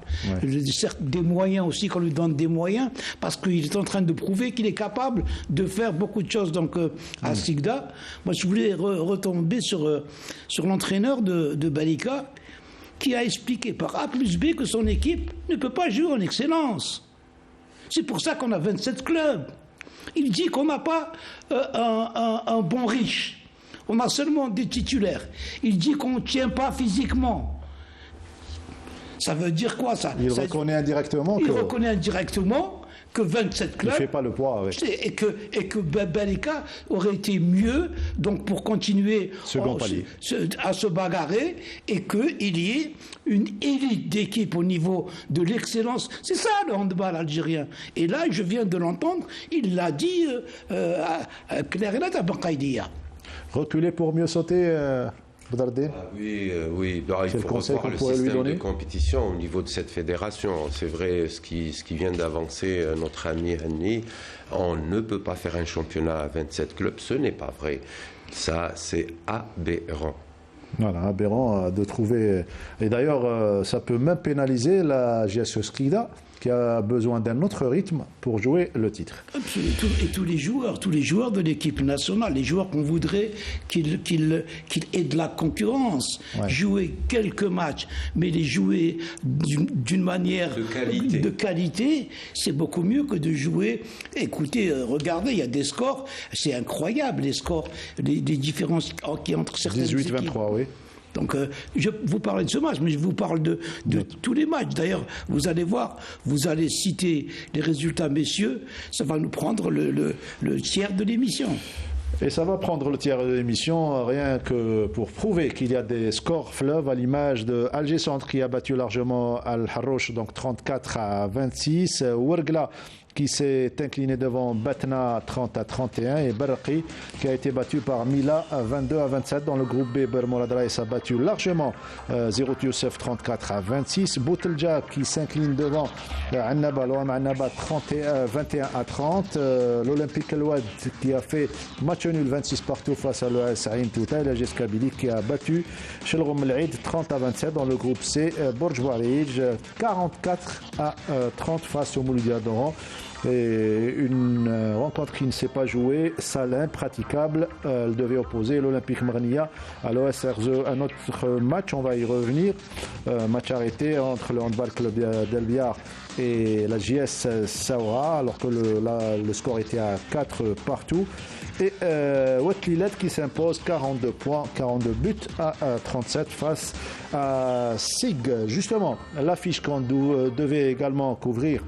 Certes, des moyens aussi, qu'on lui donne des moyens, parce qu'il est en train de prouver qu'il est capable de faire beaucoup de choses donc, à Skikda. Moi, je voulais retomber sur l'entraîneur de Berika, qui a expliqué par A plus B que son équipe ne peut pas jouer en excellence. C'est pour ça qu'on a 27 clubs. Il dit qu'on n'a pas un bon riche. On a seulement des titulaires. Il dit qu'on ne tient pas physiquement. Ça veut dire quoi ça?
Il reconnaît indirectement
que 27 clubs.
Il ne fait pas le poids avec.
Et que Berika aurait été mieux donc pour continuer à se bagarrer et qu'il y ait une élite d'équipe au niveau de l'excellence. C'est ça le handball algérien. Et là, je viens de l'entendre, il l'a dit clair et net à Baqaïdia.
Reculer pour mieux sauter.
Oui. Alors, il faut revoir le système de compétition au niveau de cette fédération. C'est vrai ce qui vient d'avancer notre ami Hani. On ne peut pas faire un championnat à 27 clubs. Ce n'est pas vrai. Ça, c'est aberrant.
Voilà, aberrant de trouver. Et d'ailleurs, ça peut même pénaliser la JS Skikda, qui a besoin d'un autre rythme pour jouer le titre.
Et tous les joueurs de l'équipe nationale, les joueurs qu'on voudrait qu'ils aient de la concurrence, jouer quelques matchs, mais les jouer d'une manière de qualité, c'est beaucoup mieux que de jouer. Écoutez, regardez, il y a des scores, c'est incroyable les scores, les différences qui entre certaines
18-23, oui.
Donc, je vous parle de ce match, mais je vous parle de tous les matchs. D'ailleurs, vous allez voir, vous allez citer les résultats, messieurs, ça va nous prendre le tiers de l'émission.
Et ça va prendre le tiers de l'émission, rien que pour prouver qu'il y a des scores fleuves, à l'image de Alger Centre qui a battu largement Al-Harrouch, donc 34-26. Ouergla qui s'est incliné devant Batna 30-31 et Barqi qui a été battu par Mila 22-27. Dans le groupe B, Bermouladra a battu largement Zerut Youssef 34-26. Boutelja qui s'incline devant Annaba, l'OM Annaba 21-30. L'Olympique El Oued qui a fait match nul 26 partout face à l'OS Ain Touta. Et la GS Kabylie qui a battu Shelrom El Eid 30-27. Dans le groupe C, Borj Bouarij 44-30 face au Mouloudia d'Oran. Et une rencontre qui ne s'est pas jouée, Salin, praticable. Elle devait opposer l'Olympique Marnia à l'OS RZE. Un autre match, on va y revenir. Match arrêté entre le Handball Club d'Elbiar et la JS Saoura, alors que le score était à 4 partout. Et Oued-Lilet qui s'impose 42 points, 42 buts à 37 face à SIG. Justement, l'affiche qu'on devait également couvrir.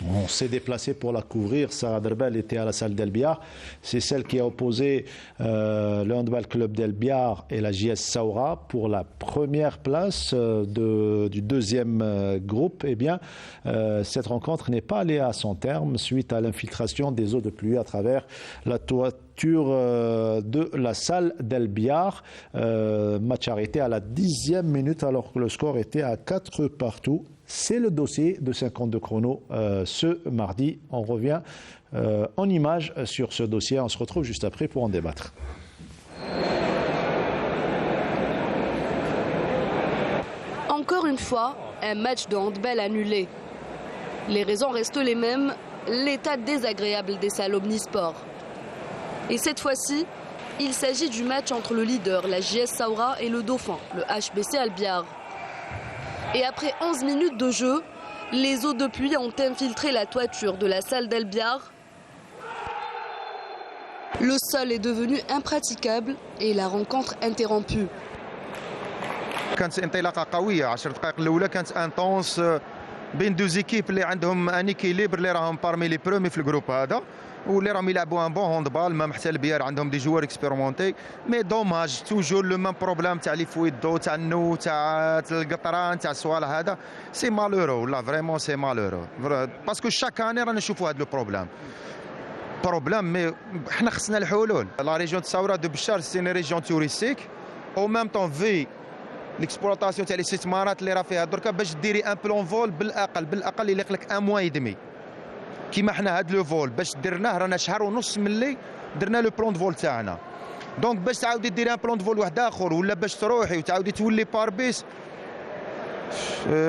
On s'est déplacé pour la couvrir. Sarah Derbel était à la salle d'Elbiar. C'est celle qui a opposé le Handball Club d'Elbiar et la JS Saoura pour la première place du deuxième groupe. Eh bien, cette rencontre n'est pas allée à son terme suite à l'infiltration des eaux de pluie à travers la toiture de la salle d'Elbiar. Match arrêté à la 10e minute alors que le score était à 4 partout. C'est le dossier de 52 chrono ce mardi. On revient en images sur ce dossier. On se retrouve juste après pour en débattre.
Encore une fois, un match de handball annulé. Les raisons restent les mêmes, l'état désagréable des salles omnisports. Et cette fois-ci, il s'agit du match entre le leader, la JS Saoura, et le dauphin, le HBC Albiar. Et après 11 minutes de jeu, les eaux de pluie ont infiltré la toiture de la salle d'Albiar. Le sol est devenu impraticable et la rencontre interrompue.
كانت انطلاقه قويه 10 دقائق الاولى كانت انطونس بين دو زيكيب اللي عندهم ان اكيليبر اللي راهم بارمي لي برومي في الجروب هذا واللي راهم يلعبوا ان بون هوندبال مام حتى البيار عندهم دي جوار اكسبيرمونتي مي دوماج توجور لو ميم بروبليم تاع لي فويدو تاع النو تاع القطران تاع الصوالح هذا سي مالورو لا فريمون سي مالورو باسكو شاك اني رانا نشوفوا هذا لو بروبليم مي حنا خصنا الحلول لا ريجيون تاع ساورا دو بشار سي ني ريجيون توريستيك او ميم طون في ليكسبلوطاسيون تاع الاستثمارات اللي راه فيها دركا باش ديري ان بلون فول بالاقل يليق لك ان موان يدمي كيما حنا هاد لو فول باش درناه رانا شهر ونص ملي درنا لو بلون فول تاعنا دونك باش تعاودي ديري ان بلون فول واحد اخر ولا باش تروحي وتعاودي تولي بار بيس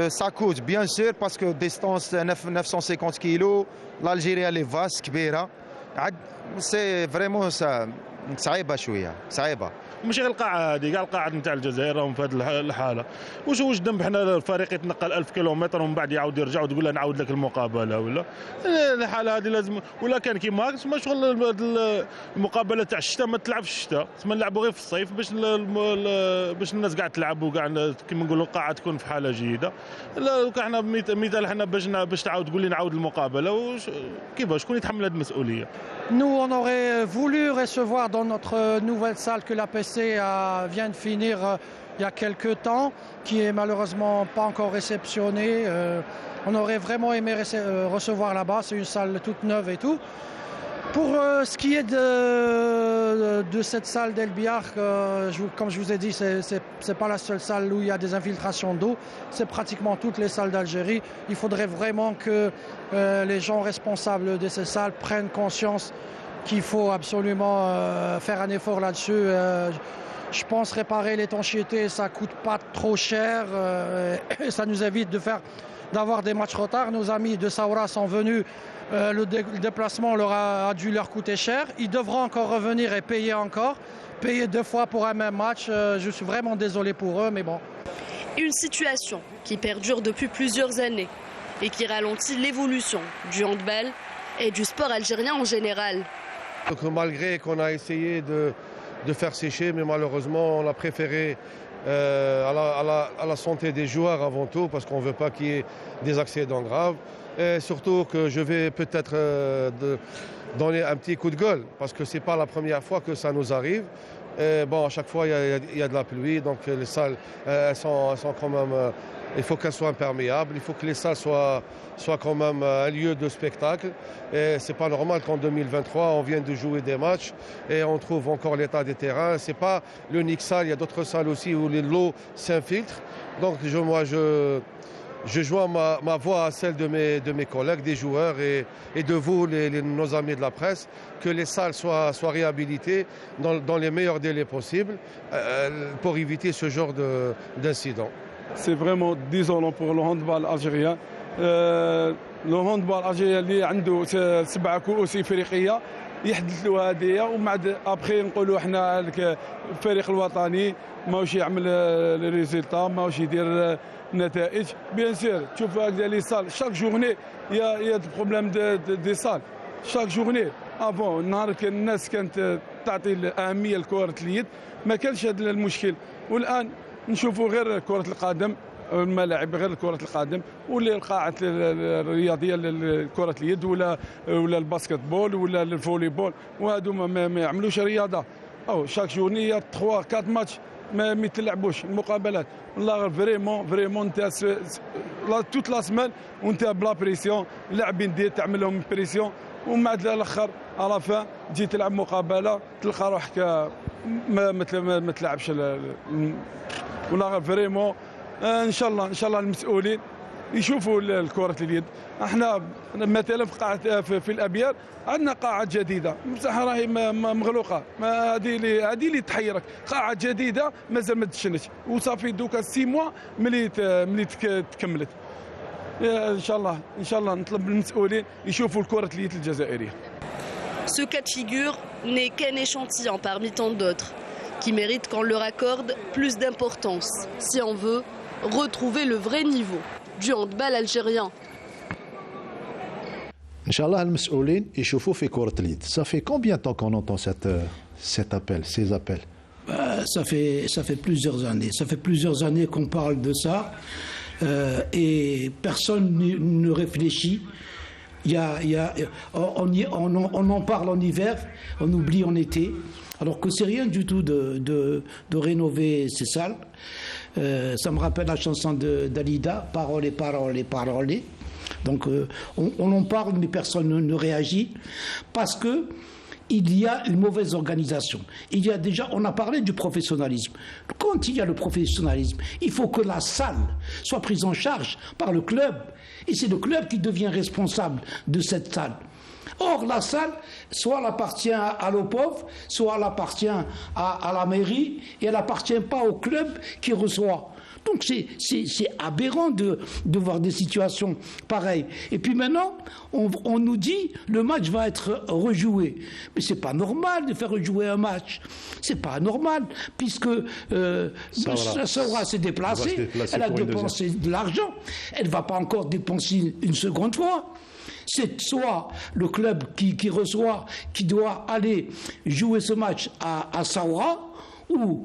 سا كوت بيان سور باسكو ديستونس 950 كيلو الجيريا لي فاس كبيره عاد سي فريمون صعيبه شويه صعيبه
ماشي غير القاعه هذه كاع القاعات نتاع الجزائر راهم في هذه الحاله واش ذنب حنا الفريق يتنقل 1000 كيلومتر ومن بعد يعاود يرجع وتقول له نعاود لك المقابله ولا الحاله هذه لازم ولا كان كيما تسمى شغل المقابله تاع الشتاء ما تلعب في الشتاء تسمى نلعبوا غير في الصيف باش الناس قاعد تلعب وكاع كيما نقولوا القاعه تكون في حاله جيده لا حنا مثال حنا باش تعاود تقول لي نعاود المقابله كيفاش شكون يتحمل هذه المسؤوليه.
Nous, on aurait voulu recevoir dans notre nouvelle salle que la PC vient de finir il y a quelques temps, qui est malheureusement pas encore réceptionnée. On aurait vraiment aimé recevoir là-bas, c'est une salle toute neuve et tout. Pour ce qui est de cette salle d'Elbiar, comme je vous ai dit, c'est pas la seule salle où il y a des infiltrations d'eau, c'est pratiquement toutes les salles d'Algérie. Il faudrait vraiment que les gens responsables de ces salles prennent conscience qu'il faut absolument faire un effort là-dessus. Je pense réparer l'étanchéité, ça coûte pas trop cher, et ça nous évite d'avoir des matchs retards. Nos amis de Saoura sont venus. Le déplacement a dû leur coûter cher. Ils devront encore revenir et payer 2 fois pour un même match. Je suis vraiment désolé pour eux, mais bon.
Une situation qui perdure depuis plusieurs années et qui ralentit l'évolution du handball et du sport algérien en général.
Donc, malgré qu'on a essayé de faire sécher, mais malheureusement on a préféré
à la santé des joueurs avant tout, parce qu'on ne veut pas qu'il y ait des accidents graves. Et surtout que je vais peut-être donner un petit coup de gueule, parce que ce n'est pas la première fois que ça nous arrive. Et bon, à chaque fois, il y a de la pluie, donc les salles, elles sont quand même... il faut qu'elles soient imperméables, il faut que les salles soient quand même un lieu de spectacle. Et ce n'est pas normal qu'en 2023, on vienne de jouer des matchs et on trouve encore l'état des terrains. Ce n'est pas l'unique salle, il y a d'autres salles aussi où l'eau s'infiltre. Donc je joins ma voix à celle de mes collègues, des joueurs et de vous, nos amis de la presse, que les salles soient réhabilitées dans les meilleurs délais possibles pour éviter ce genre d'incident.
C'est vraiment désolant pour le handball algérien. Le handball algérien اللي عنده 7 كؤوس افريقيه يحدث له هذه ومن ابخي نقولوا احنا الفريق الوطني ماهوش يعمل لي ريزولتا ماهوش يدير نتائج. بيان سير تشوف هكذا لي سال شاك جورني يا بروبليم دي سال شاك جورني افون نهار كان الناس كانت تعطي الاهميه لكره اليد ما كانش هذا المشكل. والان نشوفوا غير كره القدم الملاعب غير كره القدم ولا القاعات الرياضيه لكره اليد ولا الباسكت بول ولا الفولي بول وهادو ما يعملوش رياضه او شاك جورني 3 4 ماتش ما يتلعبوش المقابلات. والله فريمون انت توت لا سمان وانت بلا بريسيون لاعبين دير تعمل لهم بريسيون ومع الاخر على فان تجي تلعب مقابله تلقى روحك ما تلعبش. والله فريمون ان شاء الله المسؤولين يشوفوا كرة اليد. احنا مثلا في قاعه في الابيار عندنا قاعه جديده بصح راهي مغلوقه. هذه اللي تحيرك قاعه جديده مازال ما تشنش وصافي دوكا 6 موا ملي تكملت. ان شاء الله نطلب من المسؤولين يشوفوا الكرة اليد الجزائريه.
Ce cas de figure n'est qu'un échantillon parmi tant d'autres qui méritent qu'on leur accorde plus d'importance si on veut retrouver le vrai niveau du handball algérien.
Inch'Allah, المسؤولين يشوفوا في كرة اليد. Ça fait combien de temps qu'on entend cet appel, ces appels?
Ça fait plusieurs années. Ça fait plusieurs années qu'on parle de ça et personne ne réfléchit. On en parle en hiver, on oublie en été, alors que c'est rien du tout de rénover ces salles. Ça me rappelle la chanson d'Alida, Paroles et paroles et paroles. Donc on en parle mais personne ne réagit parce que il y a une mauvaise organisation. On a parlé du professionnalisme. Quand il y a le professionnalisme, il faut que la salle soit prise en charge par le club. Et c'est le club qui devient responsable de cette salle. Or, la salle, soit elle appartient à l'OPOV, soit elle appartient à la mairie, et elle n'appartient pas au club qui reçoit. Donc c'est aberrant de voir des situations pareilles. Et puis maintenant, on nous dit le match va être rejoué. Mais c'est pas normal de faire rejouer un match. C'est pas normal puisque Saoura s'est déplacée, elle a dépensé de l'argent. Elle va pas encore dépenser une seconde fois. C'est soit le club qui reçoit, qui doit aller jouer ce match à Saoura, ou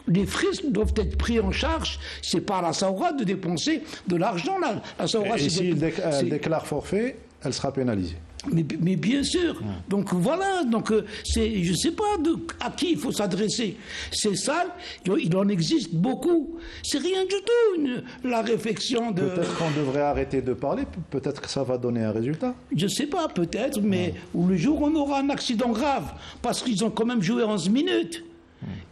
les frais doivent être pris en charge. C'est pas à la Saoura de dépenser de l'argent. La Saoura,
et si elle déclare forfait, elle sera pénalisée.
Mais bien sûr. Donc voilà. Donc je ne sais pas à qui il faut s'adresser. Ces salles, il en existe beaucoup. C'est rien du tout la réflexion de.
Peut-être qu'on devrait arrêter de parler. Peut-être que ça va donner un résultat.
Je ne sais pas, peut-être, mais le jour où on aura un accident grave, parce qu'ils ont quand même joué 11 minutes.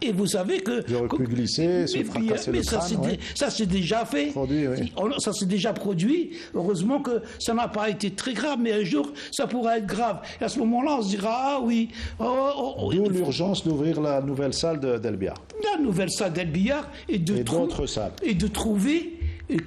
Et vous savez que...
Ils auraient pu glisser, se fracasser le crâne.
Ça c'est déjà fait. Ça s'est déjà produit. Heureusement que ça n'a pas été très grave, mais un jour, ça pourra être grave. Et à ce moment-là, on se dira, ah oui...
D'où l'urgence d'ouvrir la nouvelle salle d'El Biar.
La nouvelle salle d'El Biar et
d'autres salles.
Et de trouver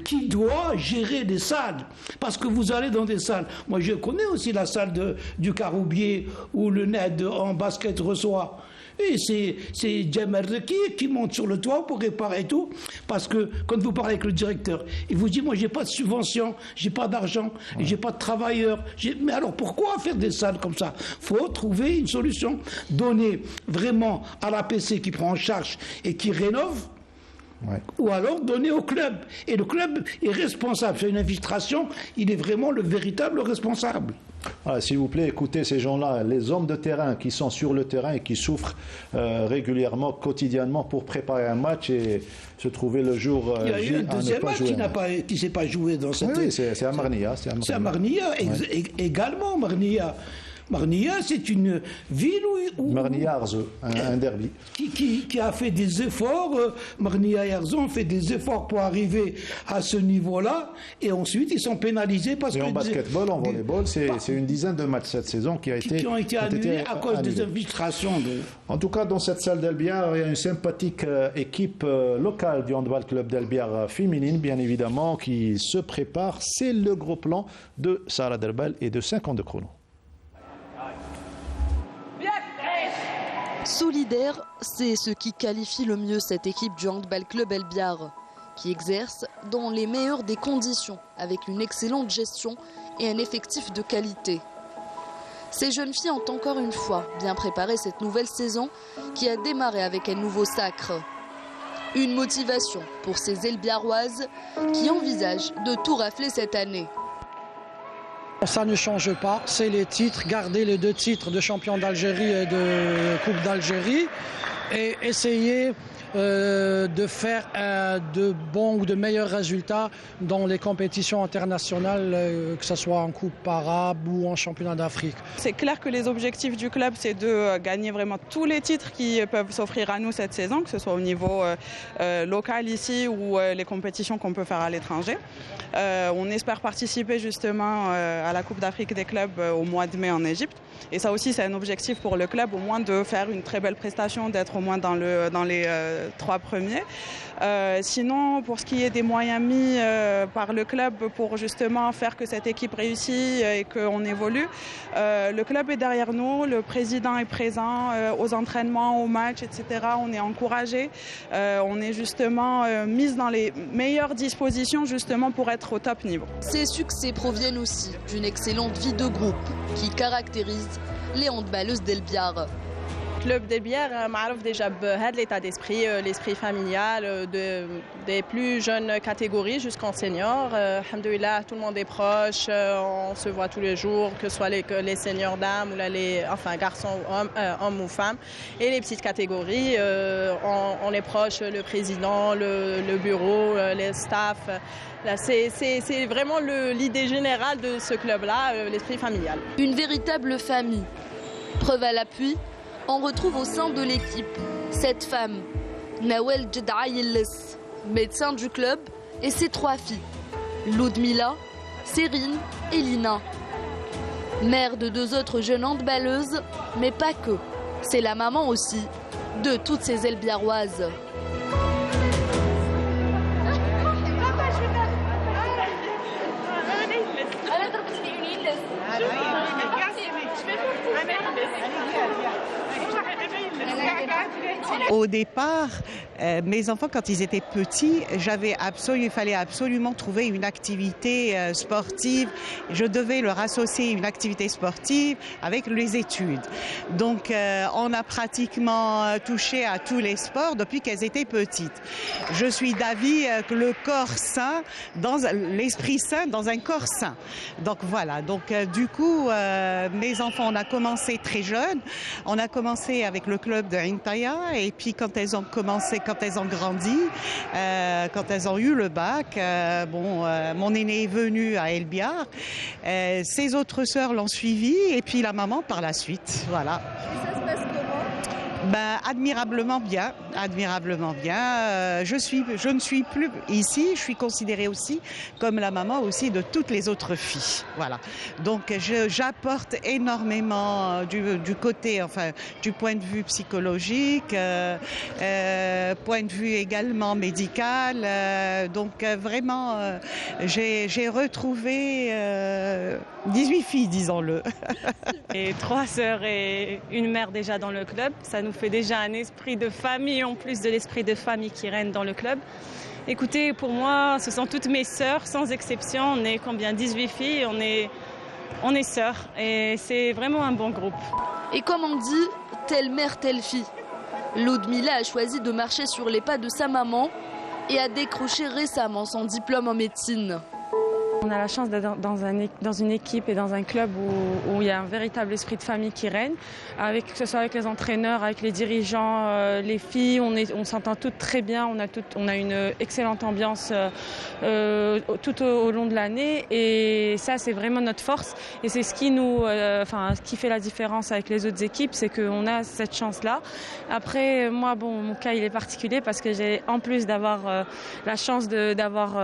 qui doit gérer des salles. Parce que vous allez dans des salles. Moi, je connais aussi la salle du Caroubier où le NED en basket reçoit. Et c'est Djemal Reki qui monte sur le toit pour réparer tout. Parce que quand vous parlez avec le directeur, il vous dit, moi j'ai pas de subvention, j'ai pas d'argent, j'ai pas de travailleurs. Mais alors pourquoi faire des salles comme ça? Faut trouver une solution. Donner vraiment à l'APC qui prend en charge et qui rénove ou alors donner au club. Et le club est responsable. C'est une infiltration, il est vraiment le véritable responsable.
S'il vous plaît, écoutez ces gens-là, les hommes de terrain qui sont sur le terrain et qui souffrent régulièrement, quotidiennement pour préparer un match et se trouver le jour
il y a eu un deuxième match qui ne s'est pas joué dans cette...
Oui, c'est à Marnia.
C'est à Marnia, également Marnia. Marnia, c'est une ville où
Marnia Arzo, un derby.
Qui a fait des efforts. Marnia et Arzo ont fait des efforts pour arriver à ce niveau-là. Et ensuite, ils sont pénalisés parce
et
que.
En basketball, en volleyball, c'est une dizaine de matchs cette saison qui
ont été annulés à cause des infiltrations.
En tout cas, dans cette salle d'Elbiar, il y a une sympathique équipe locale du handball club d'Elbiar féminine, bien évidemment, qui se prépare. C'est le gros plan de Sarah Derbel et de 5 ans de chrono.
Solidaire, c'est ce qui qualifie le mieux cette équipe du handball club Elbiar, qui exerce dans les meilleures des conditions, avec une excellente gestion et un effectif de qualité. Ces jeunes filles ont encore une fois bien préparé cette nouvelle saison qui a démarré avec un nouveau sacre. Une motivation pour ces Elbiaroises qui envisagent de tout rafler cette année.
Ça ne change pas, c'est les titres, garder les 2 titres de champion d'Algérie et de Coupe d'Algérie et essayer de faire de bons ou de meilleurs résultats dans les compétitions internationales, que ce soit en Coupe arabe ou en championnat d'Afrique.
C'est clair que les objectifs du club, c'est de gagner vraiment tous les titres qui peuvent s'offrir à nous cette saison, que ce soit au niveau local ici ou les compétitions qu'on peut faire à l'étranger. On espère participer justement à la Coupe d'Afrique des clubs au mois de mai en Égypte. Et ça aussi, c'est un objectif pour le club, au moins de faire une très belle prestation, d'être au moins dans les 3 premiers. Sinon, pour ce qui est des moyens mis par le club pour justement faire que cette équipe réussisse et qu'on évolue, le club est derrière nous, le président est présent aux entraînements, aux matchs, etc. On est encouragé, on est justement mis dans les meilleures dispositions justement pour être au top niveau.
Ces succès proviennent aussi d'une excellente vie de groupe qui caractérise les handballeuses d'Elbiar.
Le club d'Elbiar m'arrive déjà l'état d'esprit, l'esprit familial des plus jeunes catégories jusqu'en senior. Alhamdoulilah, tout le monde est proche, on se voit tous les jours, que ce soit les seniors dames ou les garçons, hommes ou femmes. Et les petites catégories, on est proche, le président, le bureau, les staffs. C'est vraiment l'idée générale de ce club-là, l'esprit familial.
Une véritable famille. Preuve à l'appui, on retrouve au sein de l'équipe cette femme, Nawel Jeddaïles, médecin du club, et ses 3 filles, Ludmila, Sérine et Lina. Mère de 2 autres jeunes handballeuses, mais pas que. C'est la maman aussi de toutes ces Elbiaroises.
Au départ, mes enfants, quand ils étaient petits, il fallait absolument trouver une activité sportive. Je devais leur associer une activité sportive avec les études. Donc, on a pratiquement touché à tous les sports depuis qu'elles étaient petites. Je suis d'avis que le corps sain, dans l'esprit sain, dans un corps sain. Donc voilà. Donc du coup, mes enfants, on a commencé très jeunes. On a commencé avec le club de Intaya et puis quand elles ont grandi, quand elles ont eu le bac, mon aînée est venue à Elbiar. Ses autres sœurs l'ont suivi et puis la maman par la suite. Voilà.
Et ça se passe comment ?
Admirablement bien. Je ne suis plus ici, je suis considérée aussi comme la maman aussi de toutes les autres filles. Voilà. Donc j'apporte énormément du côté, du point de vue psychologique, point de vue également médical. Donc vraiment, j'ai retrouvé 18 filles, disons-le.
Et 3 sœurs et une mère déjà dans le club, ça nous fait déjà un esprit de famille en plus de l'esprit de famille qui règne dans le club. Écoutez, pour moi, ce sont toutes mes sœurs, sans exception. On est combien ? 18 filles, on est sœurs et c'est vraiment un bon groupe.
Et comme on dit, telle mère, telle fille. Ludmila a choisi de marcher sur les pas de sa maman et a décroché récemment son diplôme en médecine.
On a la chance d'être dans une équipe et dans un club où il y a un véritable esprit de famille qui règne, que ce soit avec les entraîneurs, avec les dirigeants, les filles, on s'entend toutes très bien, on a une excellente ambiance tout au long de l'année et ça c'est vraiment notre force et c'est ce qui fait la différence avec les autres équipes, c'est qu'on a cette chance-là. Après moi mon cas il est particulier parce que j'ai en plus d'avoir la chance d'avoir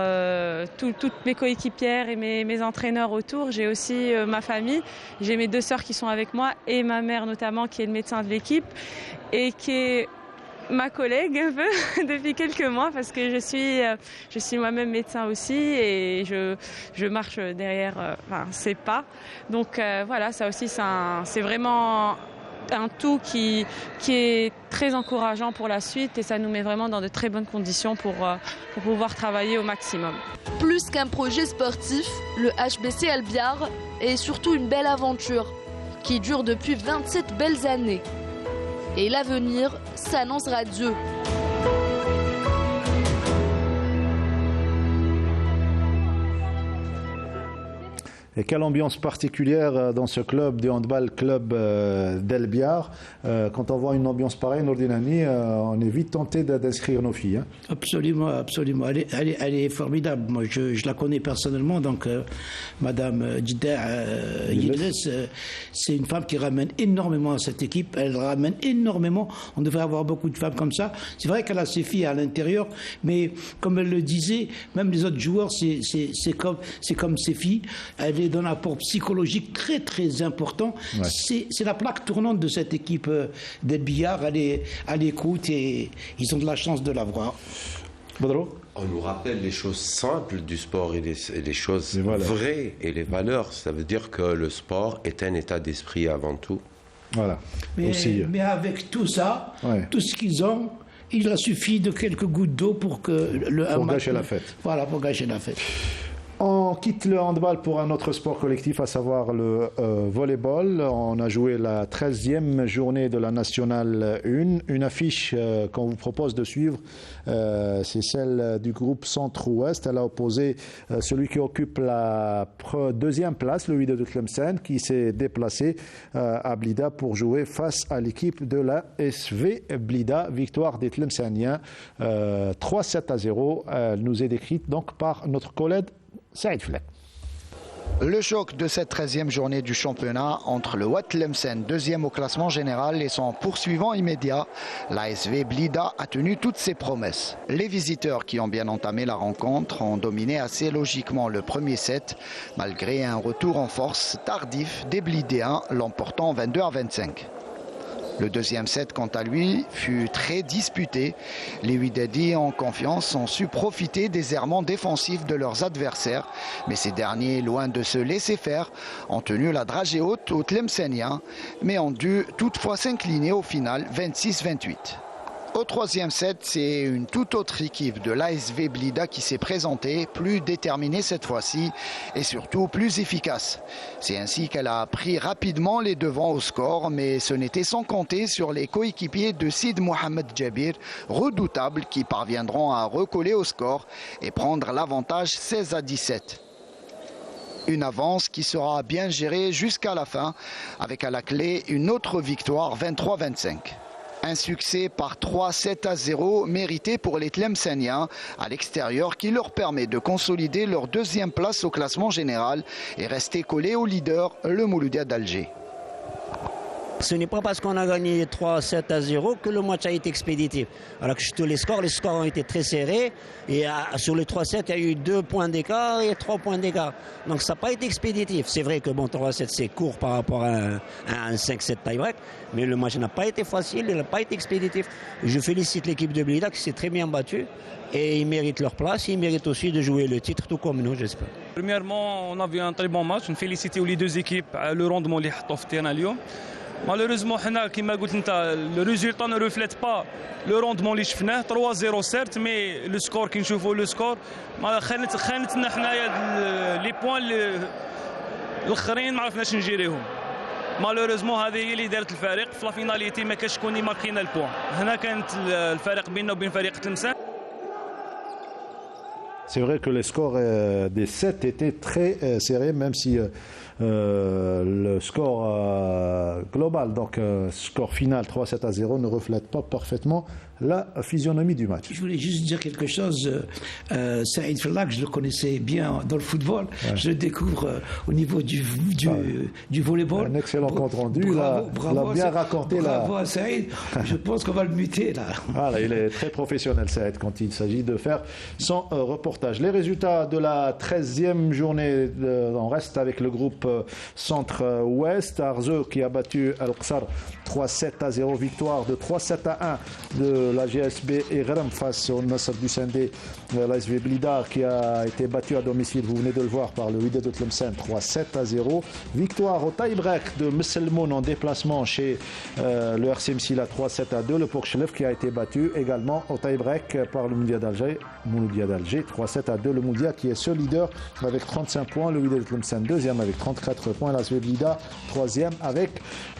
toutes mes coéquipières et mes entraîneurs autour. J'ai aussi ma famille. J'ai mes 2 sœurs qui sont avec moi et ma mère notamment qui est le médecin de l'équipe et qui est ma collègue un peu depuis quelques mois parce que je suis moi-même médecin aussi et je marche derrière ses pas. Donc voilà, ça aussi c'est vraiment un tout qui est très encourageant pour la suite et ça nous met vraiment dans de très bonnes conditions pour pouvoir travailler au maximum.
Plus qu'un projet sportif, le HBC Albiar est surtout une belle aventure qui dure depuis 27 belles années. Et l'avenir s'annonce radieux.
Et quelle ambiance particulière dans ce club de handball, club d'Elbiar. Quand on voit une ambiance pareille, Nourdinani, on est vite tenté d'inscrire nos filles. Hein.
Absolument, absolument. Elle est formidable. Moi, je la connais personnellement. Donc, Madame Djidda Yildiz, c'est une femme qui ramène énormément à cette équipe. Elle ramène énormément. On devrait avoir beaucoup de femmes comme ça. C'est vrai qu'elle a ses filles à l'intérieur, mais comme elle le disait, même les autres joueurs, c'est comme ses filles. Elle est d'un apport psychologique très très important. Ouais. C'est la plaque tournante de cette équipe d'Elbiar. Elle est à l'écoute et ils ont de la chance de l'avoir.
Badro ?
On nous rappelle les choses simples du sport et les choses vraies et les valeurs. Ça veut dire que le sport est un état d'esprit avant tout.
Voilà.
Mais avec tout ça, tout ce qu'ils ont, il a suffi de quelques gouttes d'eau pour
gâcher la fête.
Voilà, pour gâcher la fête.
On quitte le handball pour un autre sport collectif, à savoir le volleyball. On a joué la 13e journée de la Nationale 1. Une affiche qu'on vous propose de suivre, c'est celle du groupe Centre-Ouest. Elle a opposé celui qui occupe la 2e place, le Wydad de Tlemcen, qui s'est déplacé à Blida pour jouer face à l'équipe de la SV Blida. Victoire des Tlemceniens 3-7-0. Elle nous est décrite donc par notre collègue Saïd Flek.
Le choc de cette 13e journée du championnat entre le Wad Tlemcen, 2e au classement général, et son poursuivant immédiat, l'ASV Blida, a tenu toutes ses promesses. Les visiteurs qui ont bien entamé la rencontre ont dominé assez logiquement le premier set, malgré un retour en force tardif des Blidéens, l'emportant 22-25. Le deuxième set, quant à lui, fut très disputé. Les Wydadis en confiance ont su profiter des errements défensifs de leurs adversaires, mais ces derniers, loin de se laisser faire, ont tenu la dragée haute aux Tlemceniens, mais ont dû toutefois s'incliner au final 26-28. Au troisième set, c'est une toute autre équipe de l'ASV Blida qui s'est présentée, plus déterminée cette fois-ci et surtout plus efficace. C'est ainsi qu'elle a pris rapidement les devants au score, mais ce n'était sans compter sur les coéquipiers de Sid Mohamed Jabir, redoutables, qui parviendront à recoller au score et prendre l'avantage 16-17. Une avance qui sera bien gérée jusqu'à la fin, avec à la clé une autre victoire 23-25. Un succès par 3-7-0 mérité pour les Tlemceniens à l'extérieur qui leur permet de consolider leur 2e place au classement général et rester collés au leader, le Mouloudia d'Alger.
Ce n'est pas parce qu'on a gagné 3-7-0 que le match a été expéditif. Alors que tous les scores ont été très serrés. Et sur les 3-7, il y a eu 2 points d'écart et 3 points d'écart. Donc ça n'a pas été expéditif. C'est vrai que 3-7 c'est court par rapport à un 5-7 tie-break. Mais le match n'a pas été facile, il n'a pas été expéditif. Je félicite l'équipe de Blida qui s'est très bien battue. Et ils méritent leur place, ils méritent aussi de jouer le titre tout comme nous, j'espère.
Premièrement, on a vu un très bon match. On félicite les deux équipes le rendement اللي حطوا في التيران اليوم. Malheureusement, كما قلت انت le résultat ne reflète pas le rendement اللي شفناه 3-0 certes, mais le score كي نشوفوا le score ما خانتنا حنايا لي بوين الاخرين ما عرفناش نجيريهم. مالوريزمون هذه هي اللي دارت الفريق في لا فيناليتي ما كاش شكون اللي ماركينا البوان. هنا كانت الفرق بيننا وبين فريق تلمسان.
C'est vrai que les scores des 7 étaient très serrés, même si le score global, donc score final 3-7-0, ne reflète pas parfaitement la physionomie du match.
Je voulais juste dire quelque chose. Saïd Fellak, je le connaissais bien dans le football. Ouais. Je le découvre au niveau du volleyball.
Un excellent compte rendu. Bravo, il a bien raconté.
Bravo à Saïd. Je pense qu'on va le muter là.
Voilà, il est très professionnel, Saïd, quand il s'agit de faire son reportage. Les résultats de la 13e journée, on reste avec le groupe Centre-Ouest. Arzew qui a battu Al-Qsar 3-7-0, victoire de 3-7-1 de la GSB et Ghram face au Nasr du Sindé. L'ASV Blida qui a été battu à domicile, vous venez de le voir, par le Wydad de Tlemcen 3-7-0. Victoire au tie-break de Messelmoun en déplacement chez le RC Msila 3-7-2. Le Pourchelef qui a été battu également au tie-break par le Moudia d'Alger 3-7-2. Le Moudia qui est seul leader avec 35 points. Le Wydad de Tlemcen deuxième avec 34 points. L'ASV Blida troisième avec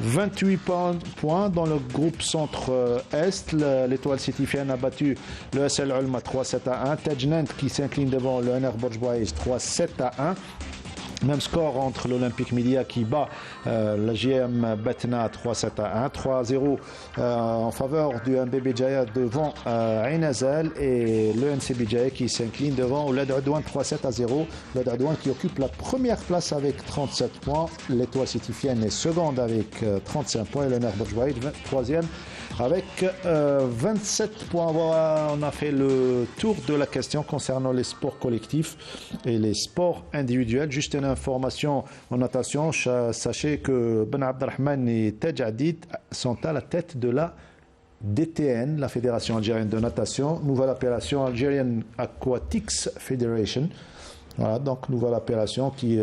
28 points. Dans le groupe Centre-Est, l'Étoile Sétifienne a battu le SL Ulma 3-7-1. Tajnant qui s'incline devant le NR Borj-Bouaïs 3-7-1. Même score entre l'Olympique Média qui bat la JM Batna 3-7-1, 3-0 en faveur du MBB Jaya devant Ain Azal et le NCB Jaya qui s'incline devant l'Ad Adouane 3-7-0. L'Ad Adouane qui occupe la première place avec 37 points. L'Étoile Sétifienne est seconde avec 35 points et le NR Borj-Bouaïs troisième avec 27 points. Voilà, on a fait le tour de la question concernant les sports collectifs et les sports individuels. Juste une information en natation, sachez que Ben Abdelrahman et Tej Hadid sont à la tête de la DTN, la Fédération algérienne de natation, nouvelle appellation Algerian Aquatics Federation. Voilà, donc nouvelle appellation qui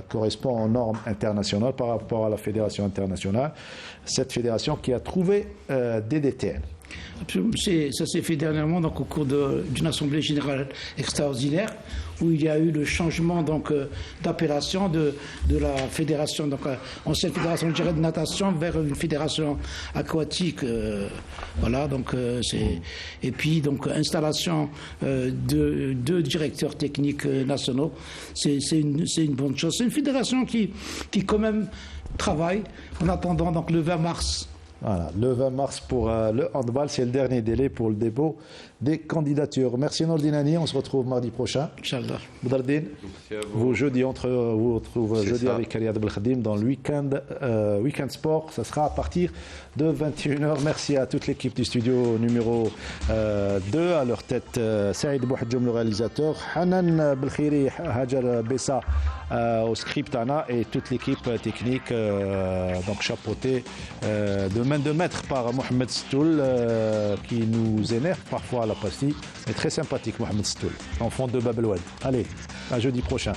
correspond aux normes internationales par rapport à la fédération internationale. Cette fédération qui a trouvé des DTN.
Ça s'est fait dernièrement donc, au cours d'une assemblée générale extraordinaire où il y a eu le changement d'appellation de la fédération, donc ancienne fédération algérienne de natation vers une fédération aquatique. Voilà, donc et puis donc installation de deux directeurs techniques nationaux. C'est une bonne chose. C'est une fédération qui quand même travaille en attendant donc le 20 mars.
Voilà, le 20 mars pour le handball, c'est le dernier délai pour le dépôt des candidatures. Merci Nordinani, on se retrouve mardi prochain.
Inch'Allah.
Boudardine, vous jeudi, vous retrouvez jeudi avec Riyad Belkhadim dans le week-end sport. Ça sera à partir de 21h. Merci à toute l'équipe du studio numéro 2, à leur tête Saïd Bouhadjoum, le réalisateur, Hanan Belkhiri, Hajar Bessa au script Anna et toute l'équipe technique donc chapeautée de main de maître par Mohamed Stoul qui nous énerve parfois à la pastille, mais très sympathique Mohamed Stoul, enfant de Bab el Oued. Allez, à jeudi prochain.